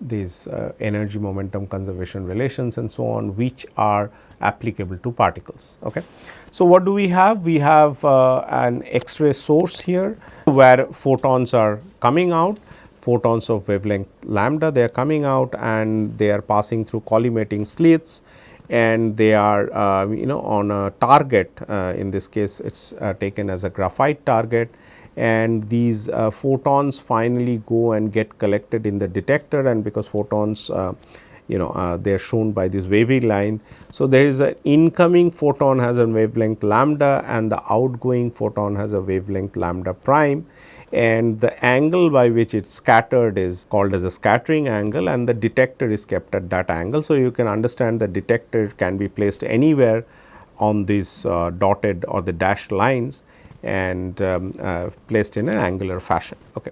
these energy momentum conservation relations and so on, which are applicable to particles. Okay. So, what do we have? We have an X-ray source here where photons are coming out, photons of wavelength lambda, they are coming out and they are passing through collimating slits, and they are on a target. In this case it is taken as a graphite target, and these photons finally go and get collected in the detector, and because photons they are shown by this wavy line. So, there is an incoming photon has a wavelength lambda and the outgoing photon has a wavelength lambda prime, and the angle by which it is scattered is called as a scattering angle, and the detector is kept at that angle. So, you can understand the detector can be placed anywhere on these dotted or the dashed lines and placed in an angular fashion. Okay.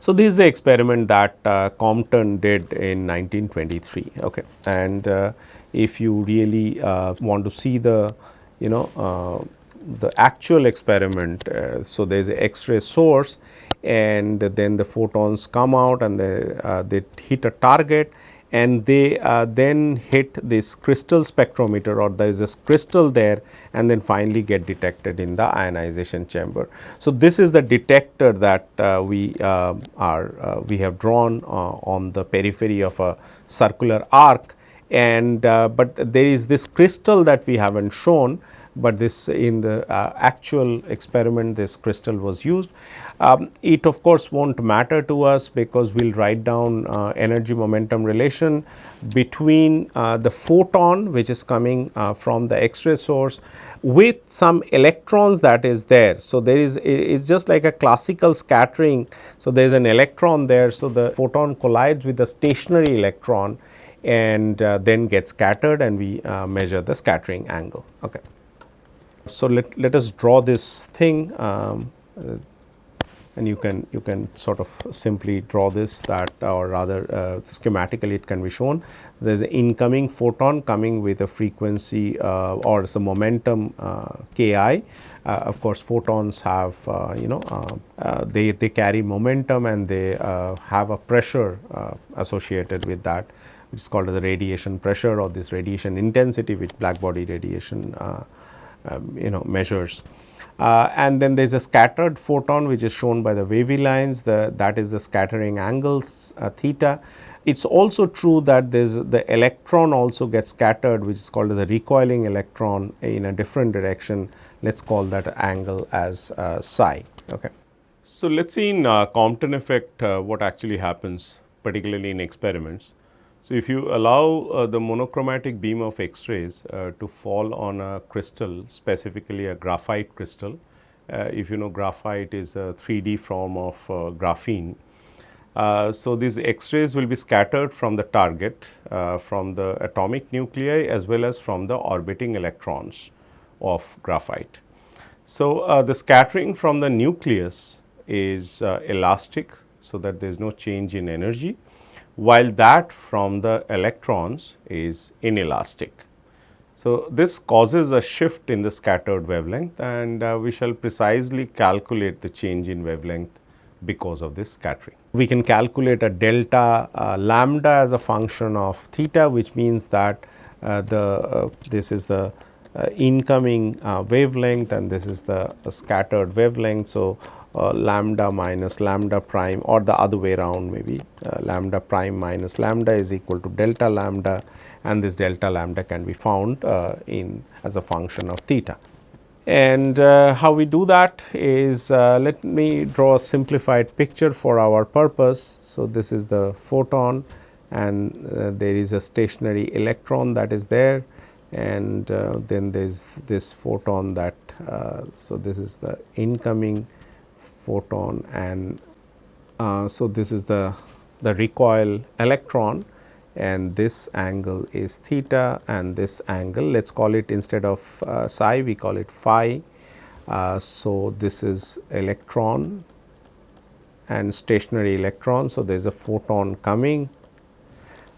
So, this is the experiment that Compton did in 1923. Okay. And if you really want to see the the actual experiment, so there is a X-ray source and then the photons come out and they hit a target, and they then hit this crystal spectrometer, or there is a crystal there, and then finally get detected in the ionization chamber. So, this is the detector that we have drawn on the periphery of a circular arc, and but there is this crystal that we haven't shown, but this in the actual experiment this crystal was used. It of course won't matter to us because we will write down energy momentum relation between the photon which is coming from the X-ray source with some electrons that is there. So, there is it's just like a classical scattering. So, there is an electron there. So, the photon collides with the stationary electron and then gets scattered, and we measure the scattering angle. Okay. So, let us draw this thing. and you can sort of simply draw this, that, or rather schematically it can be shown. There is an incoming photon coming with a frequency or the momentum k I. Of course, photons have they carry momentum, and they have a pressure associated with that, which is called the radiation pressure, or this radiation intensity, which black body radiation measures. And then there is a scattered photon, which is shown by the wavy lines, that is the scattering angles theta. It is also true that the electron also gets scattered, which is called as a recoiling electron in a different direction. Let us call that angle as psi. Okay. So, let us see in Compton effect what actually happens, particularly in experiments. So, if you allow the monochromatic beam of X-rays to fall on a crystal, specifically a graphite crystal, if you know, graphite is a 3D form of graphene. So, these X-rays will be scattered from the target, from the atomic nuclei, as well as from the orbiting electrons of graphite. So, the scattering from the nucleus is elastic, so that there is no change in energy, while that from the electrons is inelastic. So, this causes a shift in the scattered wavelength, and we shall precisely calculate the change in wavelength because of this scattering. We can calculate a delta lambda as a function of theta, which means that this is the incoming wavelength, and this is the scattered wavelength. So, lambda minus lambda prime, or the other way around, maybe lambda prime minus lambda is equal to delta lambda, and this delta lambda can be found as a function of theta. And how we do that is, let me draw a simplified picture for our purpose. So, this is the photon, and there is a stationary electron that is there, and then there is this photon that, so this is the incoming photon, and so this is the recoil electron, and this angle is theta, and this angle, let us call it, instead of psi, we call it phi. So, this is electron and stationary electron. So, there is a photon coming,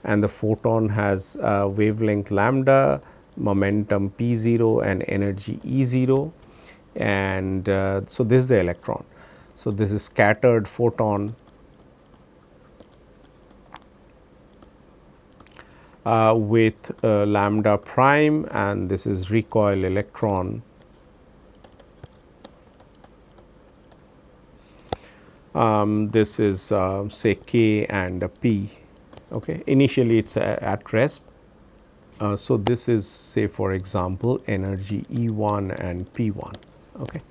and the photon has wavelength lambda, momentum p 0, and energy E 0, and so this is the electron. So, this is scattered photon with lambda prime, and this is recoil electron. This is say k and p. Okay. Initially, it is at rest. So, this is, say for example, energy E 1 and P 1. Okay.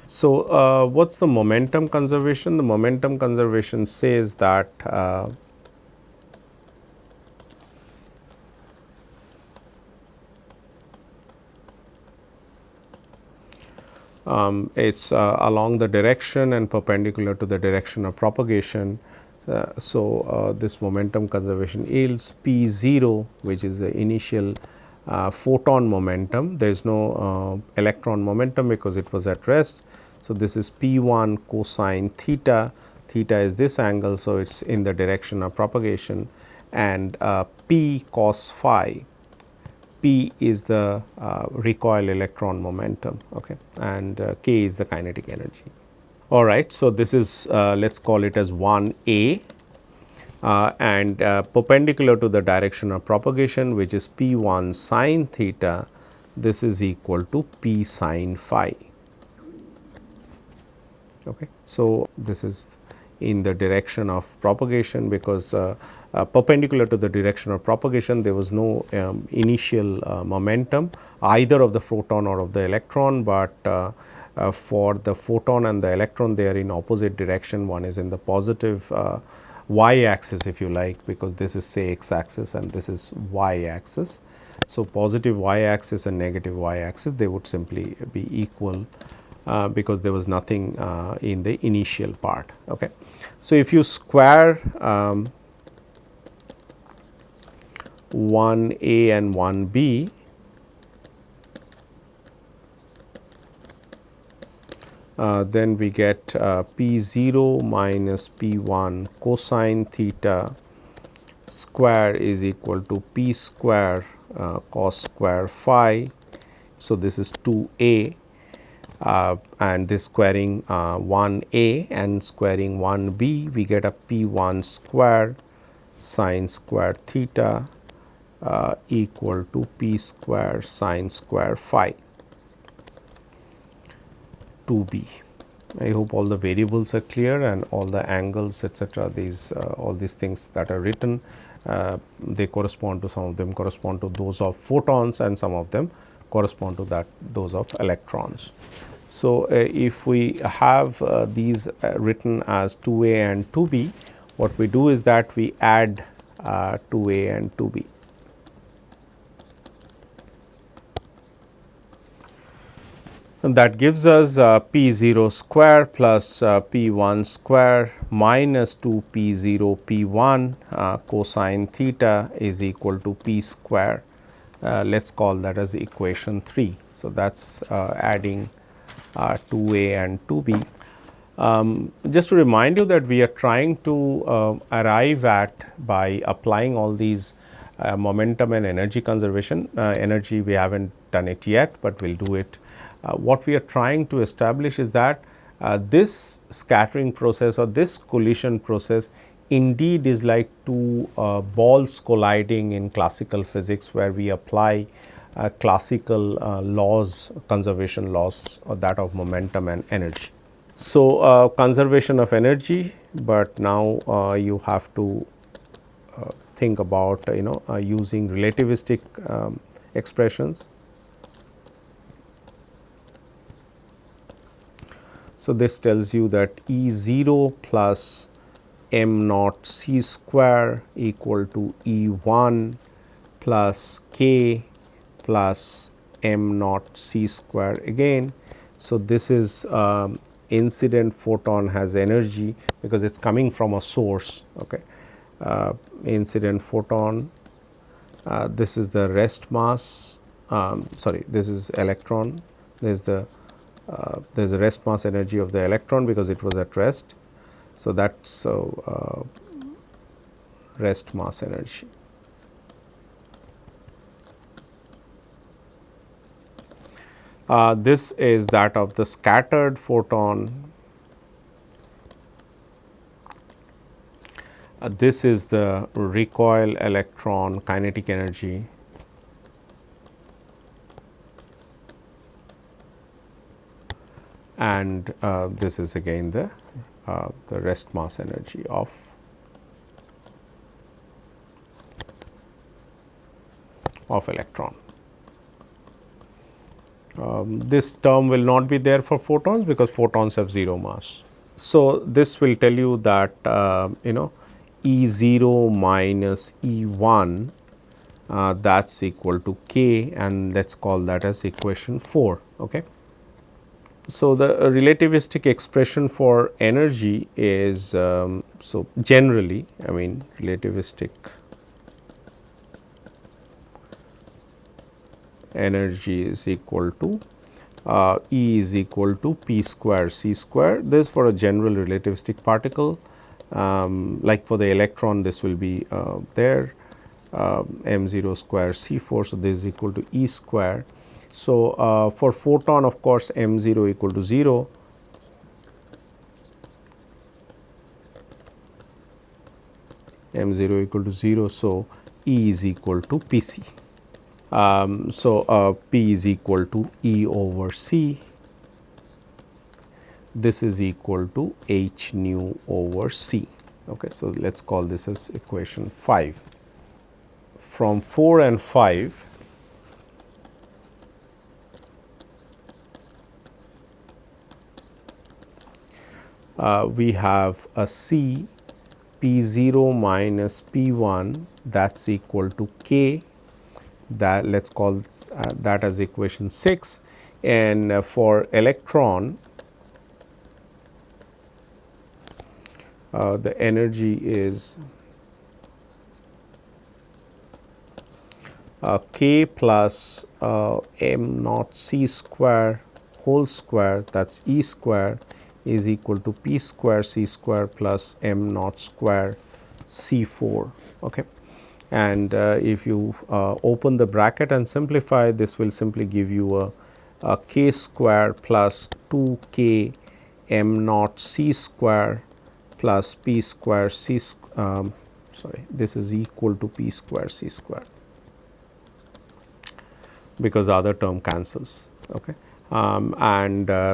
So, what is the momentum conservation? The momentum conservation says that it is along the direction and perpendicular to the direction of propagation. So, this momentum conservation yields P 0, which is the initial photon momentum. There is no electron momentum because it was at rest. So, this is P 1 cosine theta, theta is this angle. So, it is in the direction of propagation, and P cos phi, P is the recoil electron momentum, okay, and K is the kinetic energy. All right. So, this is let us call it as 1 A, and perpendicular to the direction of propagation, which is P 1 sin theta, this is equal to P sin phi. Okay. So, this is in the direction of propagation, because perpendicular to the direction of propagation, there was no initial momentum either of the photon or of the electron, but for the photon and the electron, they are in opposite direction. One is in the positive y axis, if you like, because this is say x axis and this is y axis. So, positive y axis and negative y axis, they would simply be equal, because there was nothing in the initial part. Okay. So, if you square 1 A and 1 B, then we get P 0 minus P 1 cosine theta square is equal to P square cos square phi. So, this is 2 a and this squaring 1 a and squaring 1 b, we get a P 1 square sine square theta equal to P square sine square phi 2 b. I hope all the variables are clear and all the angles etc. These all these things that are written, they correspond to, some of them correspond to those of photons and some of them correspond to those of electrons. So, if we have these written as 2a and 2b, what we do is that we add 2a and 2b. And that gives us P 0 square plus P 1 square minus 2 P 0 P 1 cosine theta is equal to P square. Let us call that as equation 3. So, that is adding 2a and 2b. Just to remind you that we are trying to arrive at, by applying all these momentum and energy conservation, energy we have not done it yet, but we will do it. What we are trying to establish is that this scattering process or this collision process indeed is like two balls colliding in classical physics, where we apply classical laws, conservation laws, or that of momentum and energy. So, conservation of energy, but now you have to think about using relativistic expressions. So, this tells you that E 0 plus m naught c square equal to E 1 plus k plus m naught c square again. So, this is incident photon has energy because it is coming from a source. Okay. Incident photon, this is the rest mass, sorry, this is electron, there is the rest mass energy of the electron because it was at rest. So, that is rest mass energy. This is that of the scattered photon. This is the recoil electron kinetic energy. And this is again the rest mass energy of electron. This term will not be there for photons because photons have 0 mass. So, this will tell you that E 0 minus E 1 that is equal to k, and let us call that as equation 4. Okay. So, the relativistic expression for energy is, so generally I mean relativistic energy is equal to E is equal to P square C square. This is for a general relativistic particle, like for the electron this will be there m 0 square C 4. So, this is equal to E square. So, for photon of course, m 0 equal to 0, m 0 equal to 0. So, E is equal to P c. So, P is equal to E over C, this is equal to h nu over C. Okay. So, let us call this as equation 5. From 4 and 5, we have a C P 0 minus P 1 that is equal to k, that let us call that as equation 6, and for electron the energy is k plus m naught c square whole square, that is E square, is equal to P square C square plus m naught square C 4. Okay. And if you open the bracket and simplify, this will simply give you a k square plus 2 k m naught C square plus P square C sorry, this is equal to P square C square, because the other term cancels. Okay.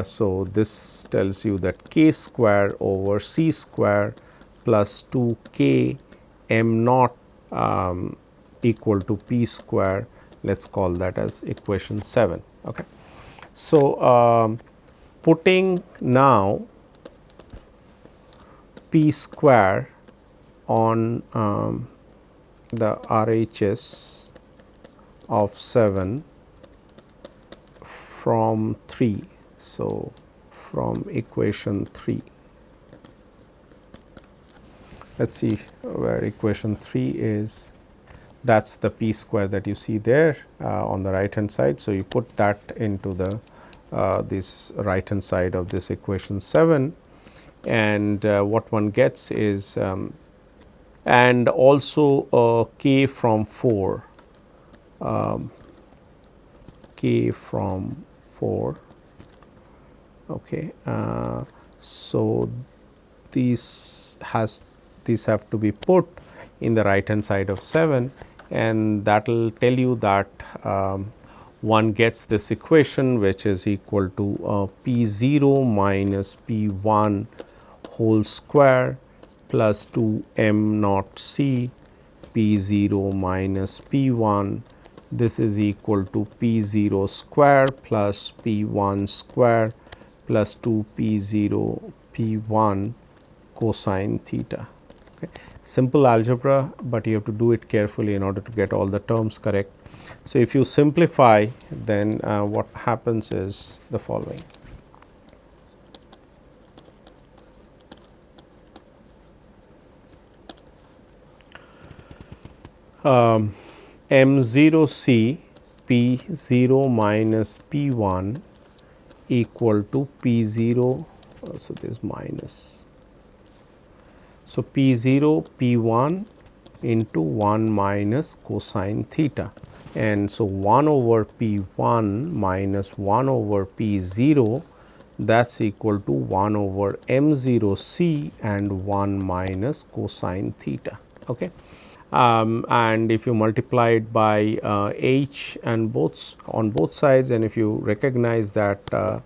So this tells you that k square over C square plus 2 k m naught equal to P square. Let us call that as equation 7. Okay. So, putting now P square on the RHS of 7 from 3. So, from equation 3. Let us see where equation 3 is. That is the P square that you see there on the right hand side. So, you put that into the this right hand side of this equation 7, and what one gets is and also k from 4, k from 4. Okay. So, these have to be put in the right hand side of 7, and that will tell you that one gets this equation, which is equal to P 0 minus P 1 whole square plus 2 m naught C P 0 minus P 1. This is equal to P 0 square plus P 1 square plus 2 P 0 P 1 cosine theta. Okay. Simple algebra, but you have to do it carefully in order to get all the terms correct. So, if you simplify, then what happens is the following. M0C P 0 minus P 1 equal to P 0, so this minus. So, P 0 P 1 into 1 minus cosine theta, and so 1 over P 1 minus 1 over P 0, that is equal to 1 over M 0 C and 1 minus cosine theta. Okay. And if you multiply it by h and on both sides, and if you recognize that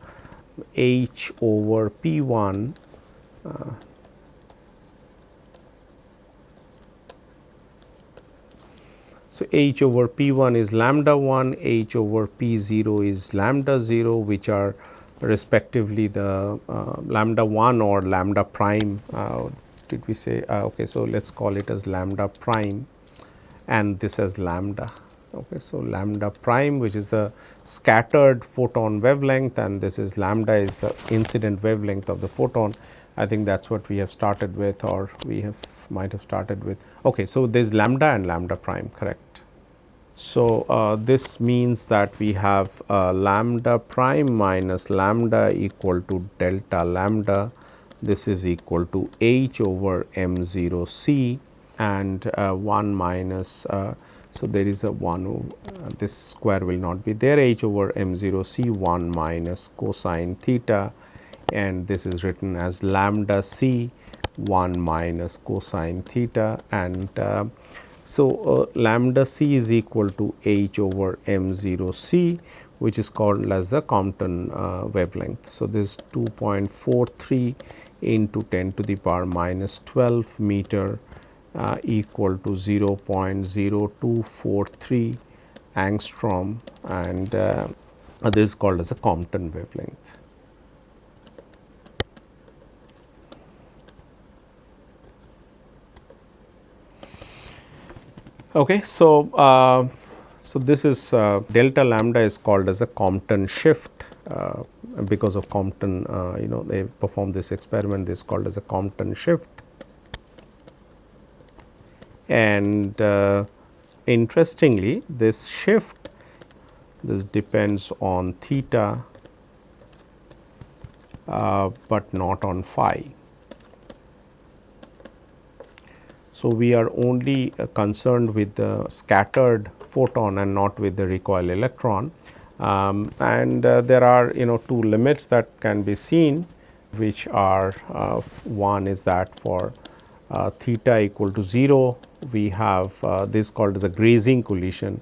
h over P 1 so h over P 1 is lambda 1, h over P 0 is lambda 0, which are respectively the lambda 1 or lambda prime. Did we say okay, so let us call it as lambda prime, and this as lambda. Okay, so lambda prime, which is the scattered photon wavelength, and this is lambda is the incident wavelength of the photon. I think that is what we have started with, or we might have started with. Okay, so there is lambda and lambda prime, correct. So, this means that we have lambda prime minus lambda equal to delta lambda. This is equal to h over m 0 c, and 1 minus, so there is a 1 over this square will not be there, h over m 0 c 1 minus cosine theta, and this is written as lambda c 1 minus cosine theta, and so lambda c is equal to h over m 0 c, which is called as the Compton wavelength. So, this is 2.43 into 10 to the power minus 12 meter equal to 0.0243 angstrom, and this is called as a Compton wavelength. Okay, so so this is delta lambda is called as a Compton shift because of Compton, they perform this experiment. This is called as a Compton shift, and interestingly, this shift, this depends on theta but not on phi. So, we are only concerned with the scattered photon and not with the recoil electron. And there are two limits that can be seen, which are one is that for theta equal to 0, we have this called as a grazing collision.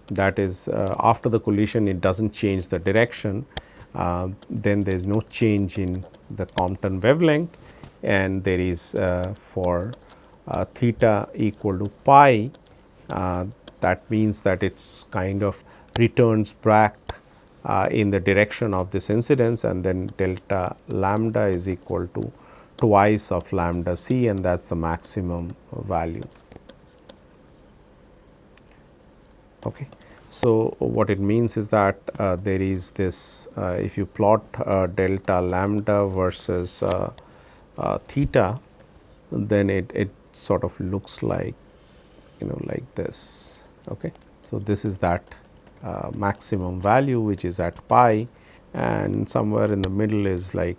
That is after the collision it does not change the direction, then there is no change in the Compton wavelength, and there is for theta equal to pi, that means that it is kind of returns back in the direction of this incidence, and then delta lambda is equal to twice of lambda c, and that is the maximum value. Okay. So, what it means is that there is this if you plot delta lambda versus theta, then it sort of looks like like this. Okay. So, this is that maximum value which is at pi, and somewhere in the middle is like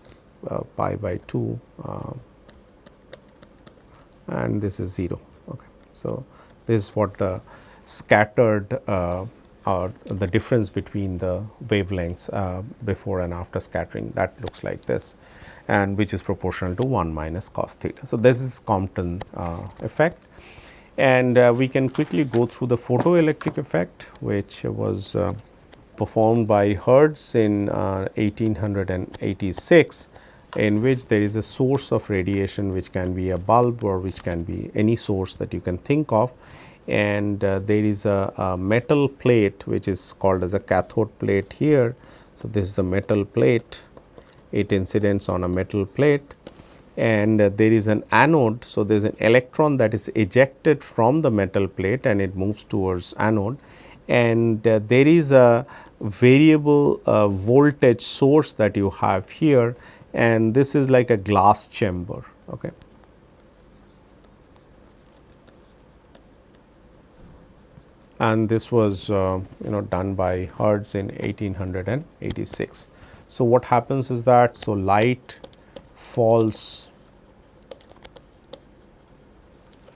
pi by 2, and this is 0. Okay. So, this is what the scattered or the difference between the wavelengths before and after scattering, that looks like this, and which is proportional to 1 minus cos theta. So, this is Compton effect, and we can quickly go through the photoelectric effect, which was performed by Hertz in 1886, in which there is a source of radiation which can be a bulb or which can be any source that you can think of, and there is a metal plate which is called as a cathode plate here. So, this is the metal plate, it incidents on a metal plate, and there is an anode. So, there is an electron that is ejected from the metal plate and it moves towards anode, and there is a variable voltage source that you have here, and this is like a glass chamber. Okay. And this was done by Hertz in 1886. So, what happens is that, so light falls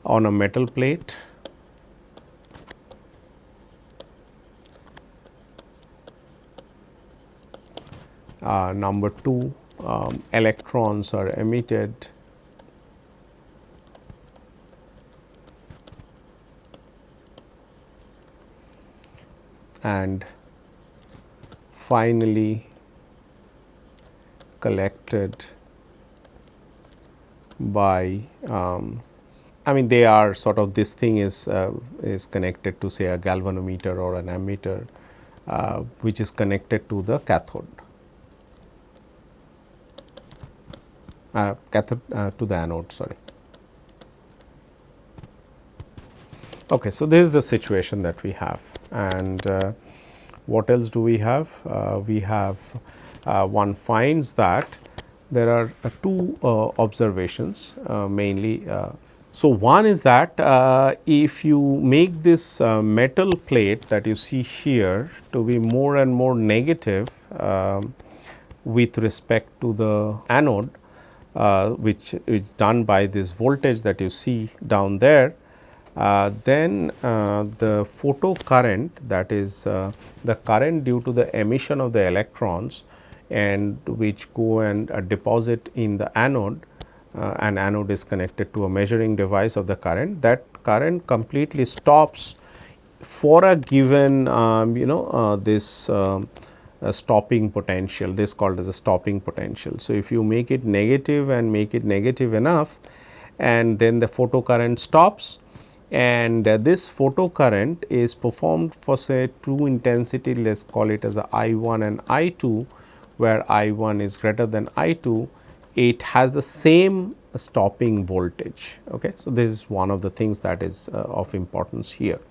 on a metal plate, number 2, electrons are emitted, and finally collected by I mean they are sort of, this thing is connected to say a galvanometer or an ammeter, which is connected to the cathode, to the anode, sorry. Okay, so this is the situation that we have, and what else do we have? We have one finds that there are two observations mainly. So, one is that if you make this metal plate that you see here to be more and more negative with respect to the anode, which is done by this voltage that you see down there, then the photocurrent, that is the current due to the emission of the electrons and which go and deposit in the anode, and anode is connected to a measuring device of the current, that current completely stops for a given this stopping potential, this called as a stopping potential. So, if you make it negative and make it negative enough, and then the photocurrent stops, and this photocurrent is performed for say two intensity, let us call it as a I1 and I2, where I1 is greater than I2, it has the same stopping voltage. Okay. So, this is one of the things that is of importance here.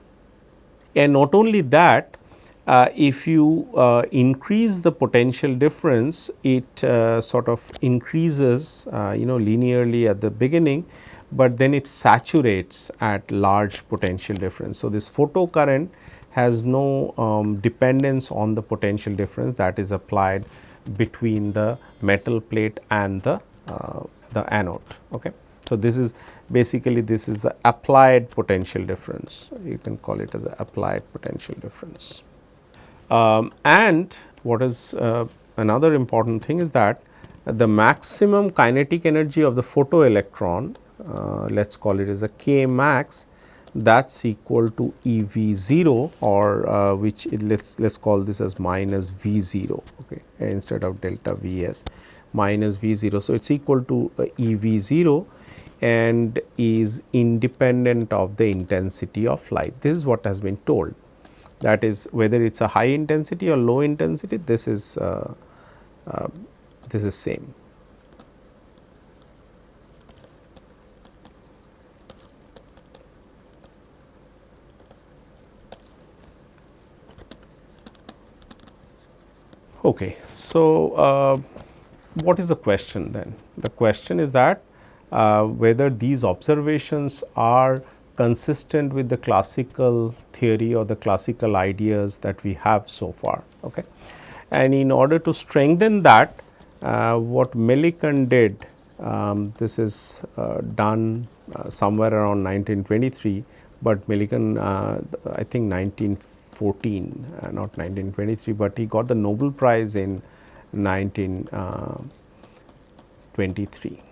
And not only that, if you increase the potential difference, it sort of increases linearly at the beginning, but then it saturates at large potential difference. So, this photocurrent has no dependence on the potential difference that is applied between the metal plate and the anode. Okay. So, this is basically this is the applied potential difference, you can call it as the applied potential difference. And what is another important thing is that the maximum kinetic energy of the photoelectron, let us call it as a K max, that is equal to E V 0, or which let us call this as minus V 0, okay, instead of delta V s, minus V 0. So, it is equal to E V 0 and is independent of the intensity of light. This is what has been told, that is whether it is a high intensity or low intensity, this is same. Okay. So, what is the question then? The question is that whether these observations are consistent with the classical theory or the classical ideas that we have so far. Okay. And in order to strengthen that, what Millikan did, this is done somewhere around 1923, but Millikan I think 1914, not 1923, but he got the Nobel Prize in 1923.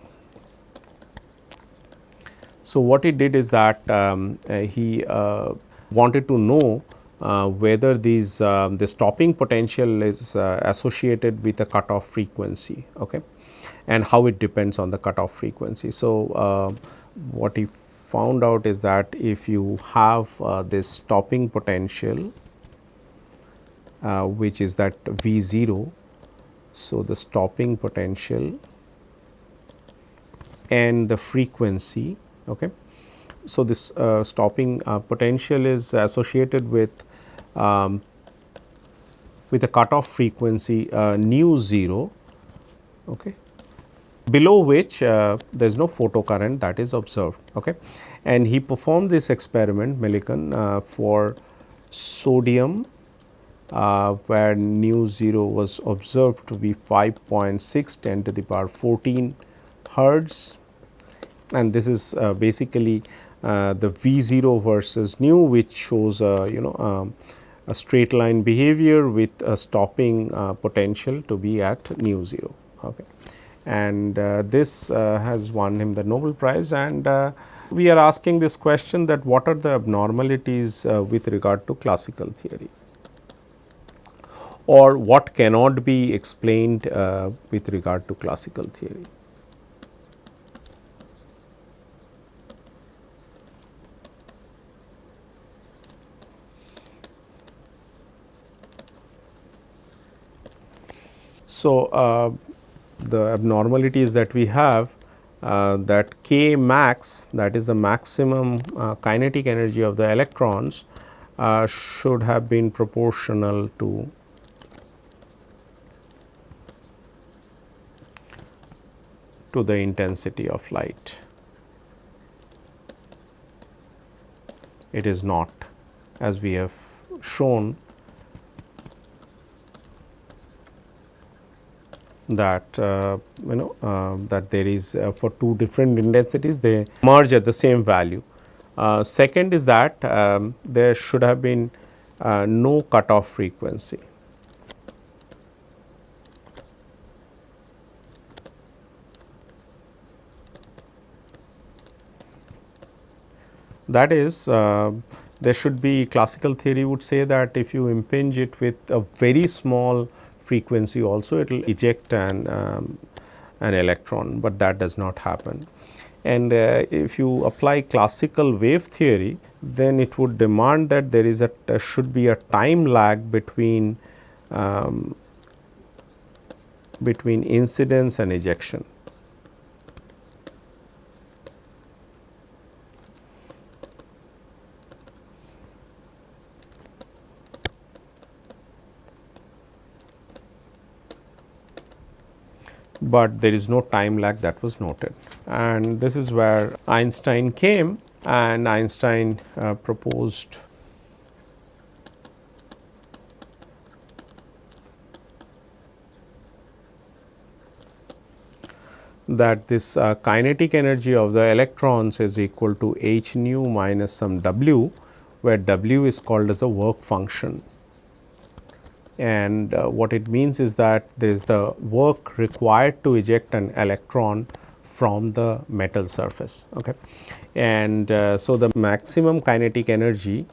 So, what he did is that he wanted to know whether these the stopping potential is associated with a cutoff frequency, okay, and how it depends on the cutoff frequency. So, what he found out is that if you have this stopping potential, which is that V 0, so the stopping potential and the frequency. Okay. So, this stopping potential is associated with a cutoff frequency nu 0, okay, below which there is no photocurrent that is observed. Okay. And he performed this experiment, Millikan, for sodium, where nu 0 was observed to be 5.6 10 to the power 14 hertz, and this is basically the V 0 versus nu, which shows a straight line behavior with a stopping potential to be at nu 0. Okay. And this has won him the Nobel Prize, and we are asking this question, that what are the abnormalities with regard to classical theory, or what cannot be explained with regard to classical theory. So, the abnormalities that we have, that K max, that is the maximum kinetic energy of the electrons, should have been proportional to the intensity of light. It is not, as we have shown that that there is for two different intensities, they merge at the same value. Second is that there should have been no cutoff frequency. That is, there should be, classical theory would say that if you impinge it with a very small frequency also, it will eject an electron, but that does not happen. And if you apply classical wave theory, then it would demand that there is there should be a time lag between incidence and ejection. But there is no time lag that was noted, and this is where Einstein came, and Einstein proposed that this kinetic energy of the electrons is equal to h nu minus some w, where w is called as a work function. And what it means is that there is the work required to eject an electron from the metal surface. Okay. And so, the maximum kinetic energy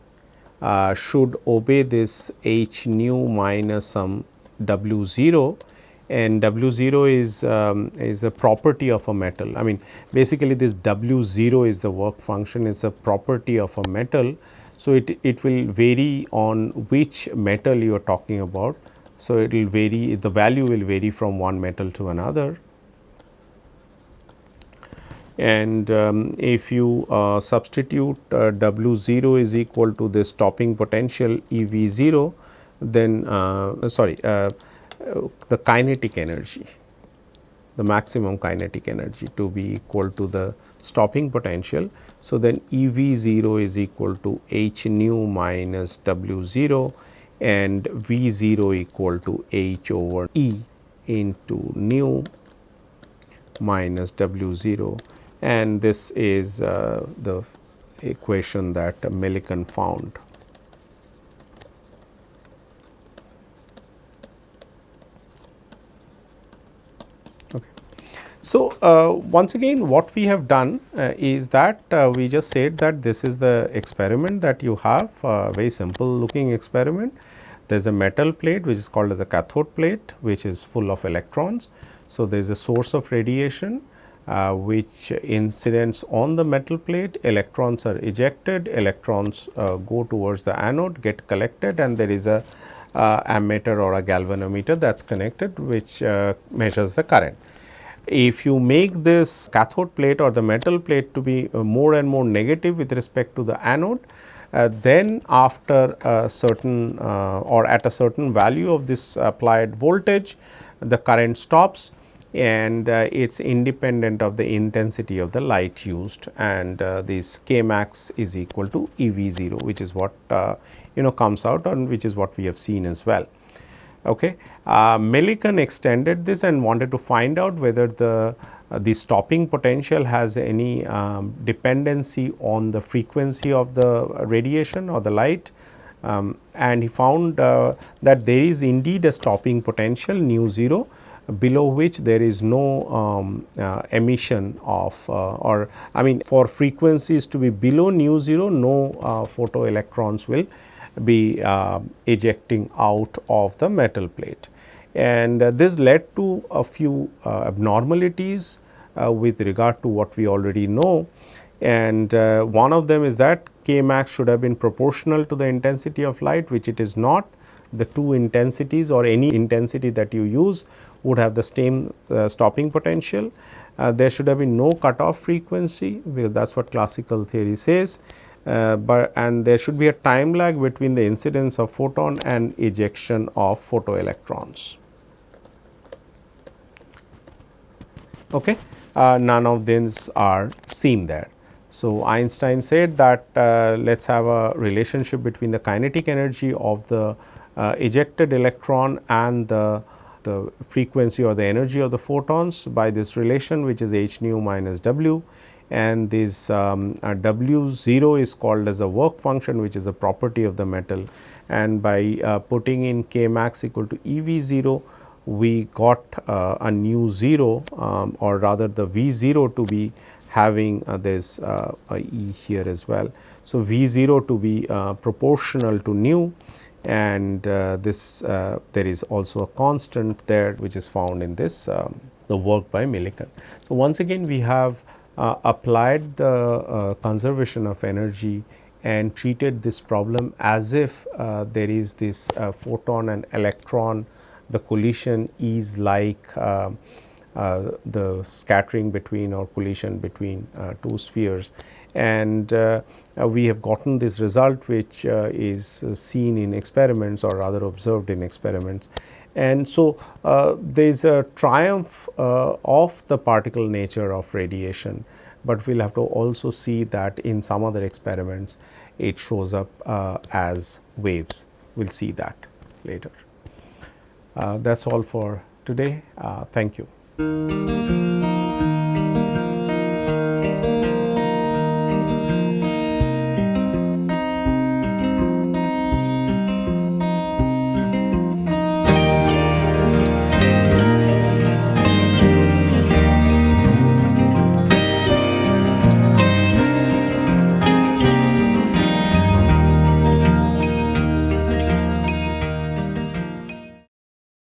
should obey this h nu minus some w 0, and w 0 is a property of a metal. I mean, basically this w 0 is the work function, is a property of a metal. So, it will vary on which metal you are talking about. So, it will vary, the value will vary from one metal to another. And if you substitute W 0 is equal to this stopping potential E V 0, then the kinetic energy, the maximum kinetic energy to be equal to the stopping potential. So, then E V 0 is equal to h nu minus W 0, and V 0 equal to h over E into nu minus W 0, and this is the equation that Millikan found. Okay. So, once again what we have done is that we just said that this is the experiment that you have, very simple looking experiment. There is a metal plate which is called as a cathode plate, which is full of electrons. So, there is a source of radiation which incidents on the metal plate, electrons are ejected, electrons go towards the anode, get collected, and there is a ammeter or a galvanometer that is connected, which measures the current. If you make this cathode plate or the metal plate to be more and more negative with respect to the anode, then after a certain or at a certain value of this applied voltage, the current stops, and it is independent of the intensity of the light used, and this K max is equal to E V 0, which is what comes out, and which is what we have seen as well. Okay. Millikan extended this and wanted to find out whether the stopping potential has any dependency on the frequency of the radiation or the light, and he found that there is indeed a stopping potential nu 0, below which there is no emission of or I mean for frequencies to be below nu 0, no photoelectrons will be ejecting out of the metal plate. And this led to a few abnormalities with regard to what we already know, and one of them is that K max should have been proportional to the intensity of light, which it is not. The two intensities or any intensity that you use would have the same stopping potential. There should have been no cutoff frequency, because that is what classical theory says, and there should be a time lag between the incidence of photon and ejection of photoelectrons. Okay. None of these are seen there. So, Einstein said that let us have a relationship between the kinetic energy of the ejected electron and the frequency or the energy of the photons by this relation, which is h nu minus w, and this w 0 is called as a work function, which is a property of the metal, and by putting in K max equal to E V 0, we got a nu 0 or rather the V 0 to be having this a E here as well. So, V 0 to be proportional to nu, and this there is also a constant there which is found in this the work by Millikan. So, once again we have applied the conservation of energy and treated this problem as if there is this photon and electron, the collision is like the scattering between or collision between two spheres, and we have gotten this result which is seen in experiments or rather observed in experiments. And so, there is a triumph of the particle nature of radiation, but we will have to also see that in some other experiments it shows up as waves. We will see that later. That is all for today. Thank you.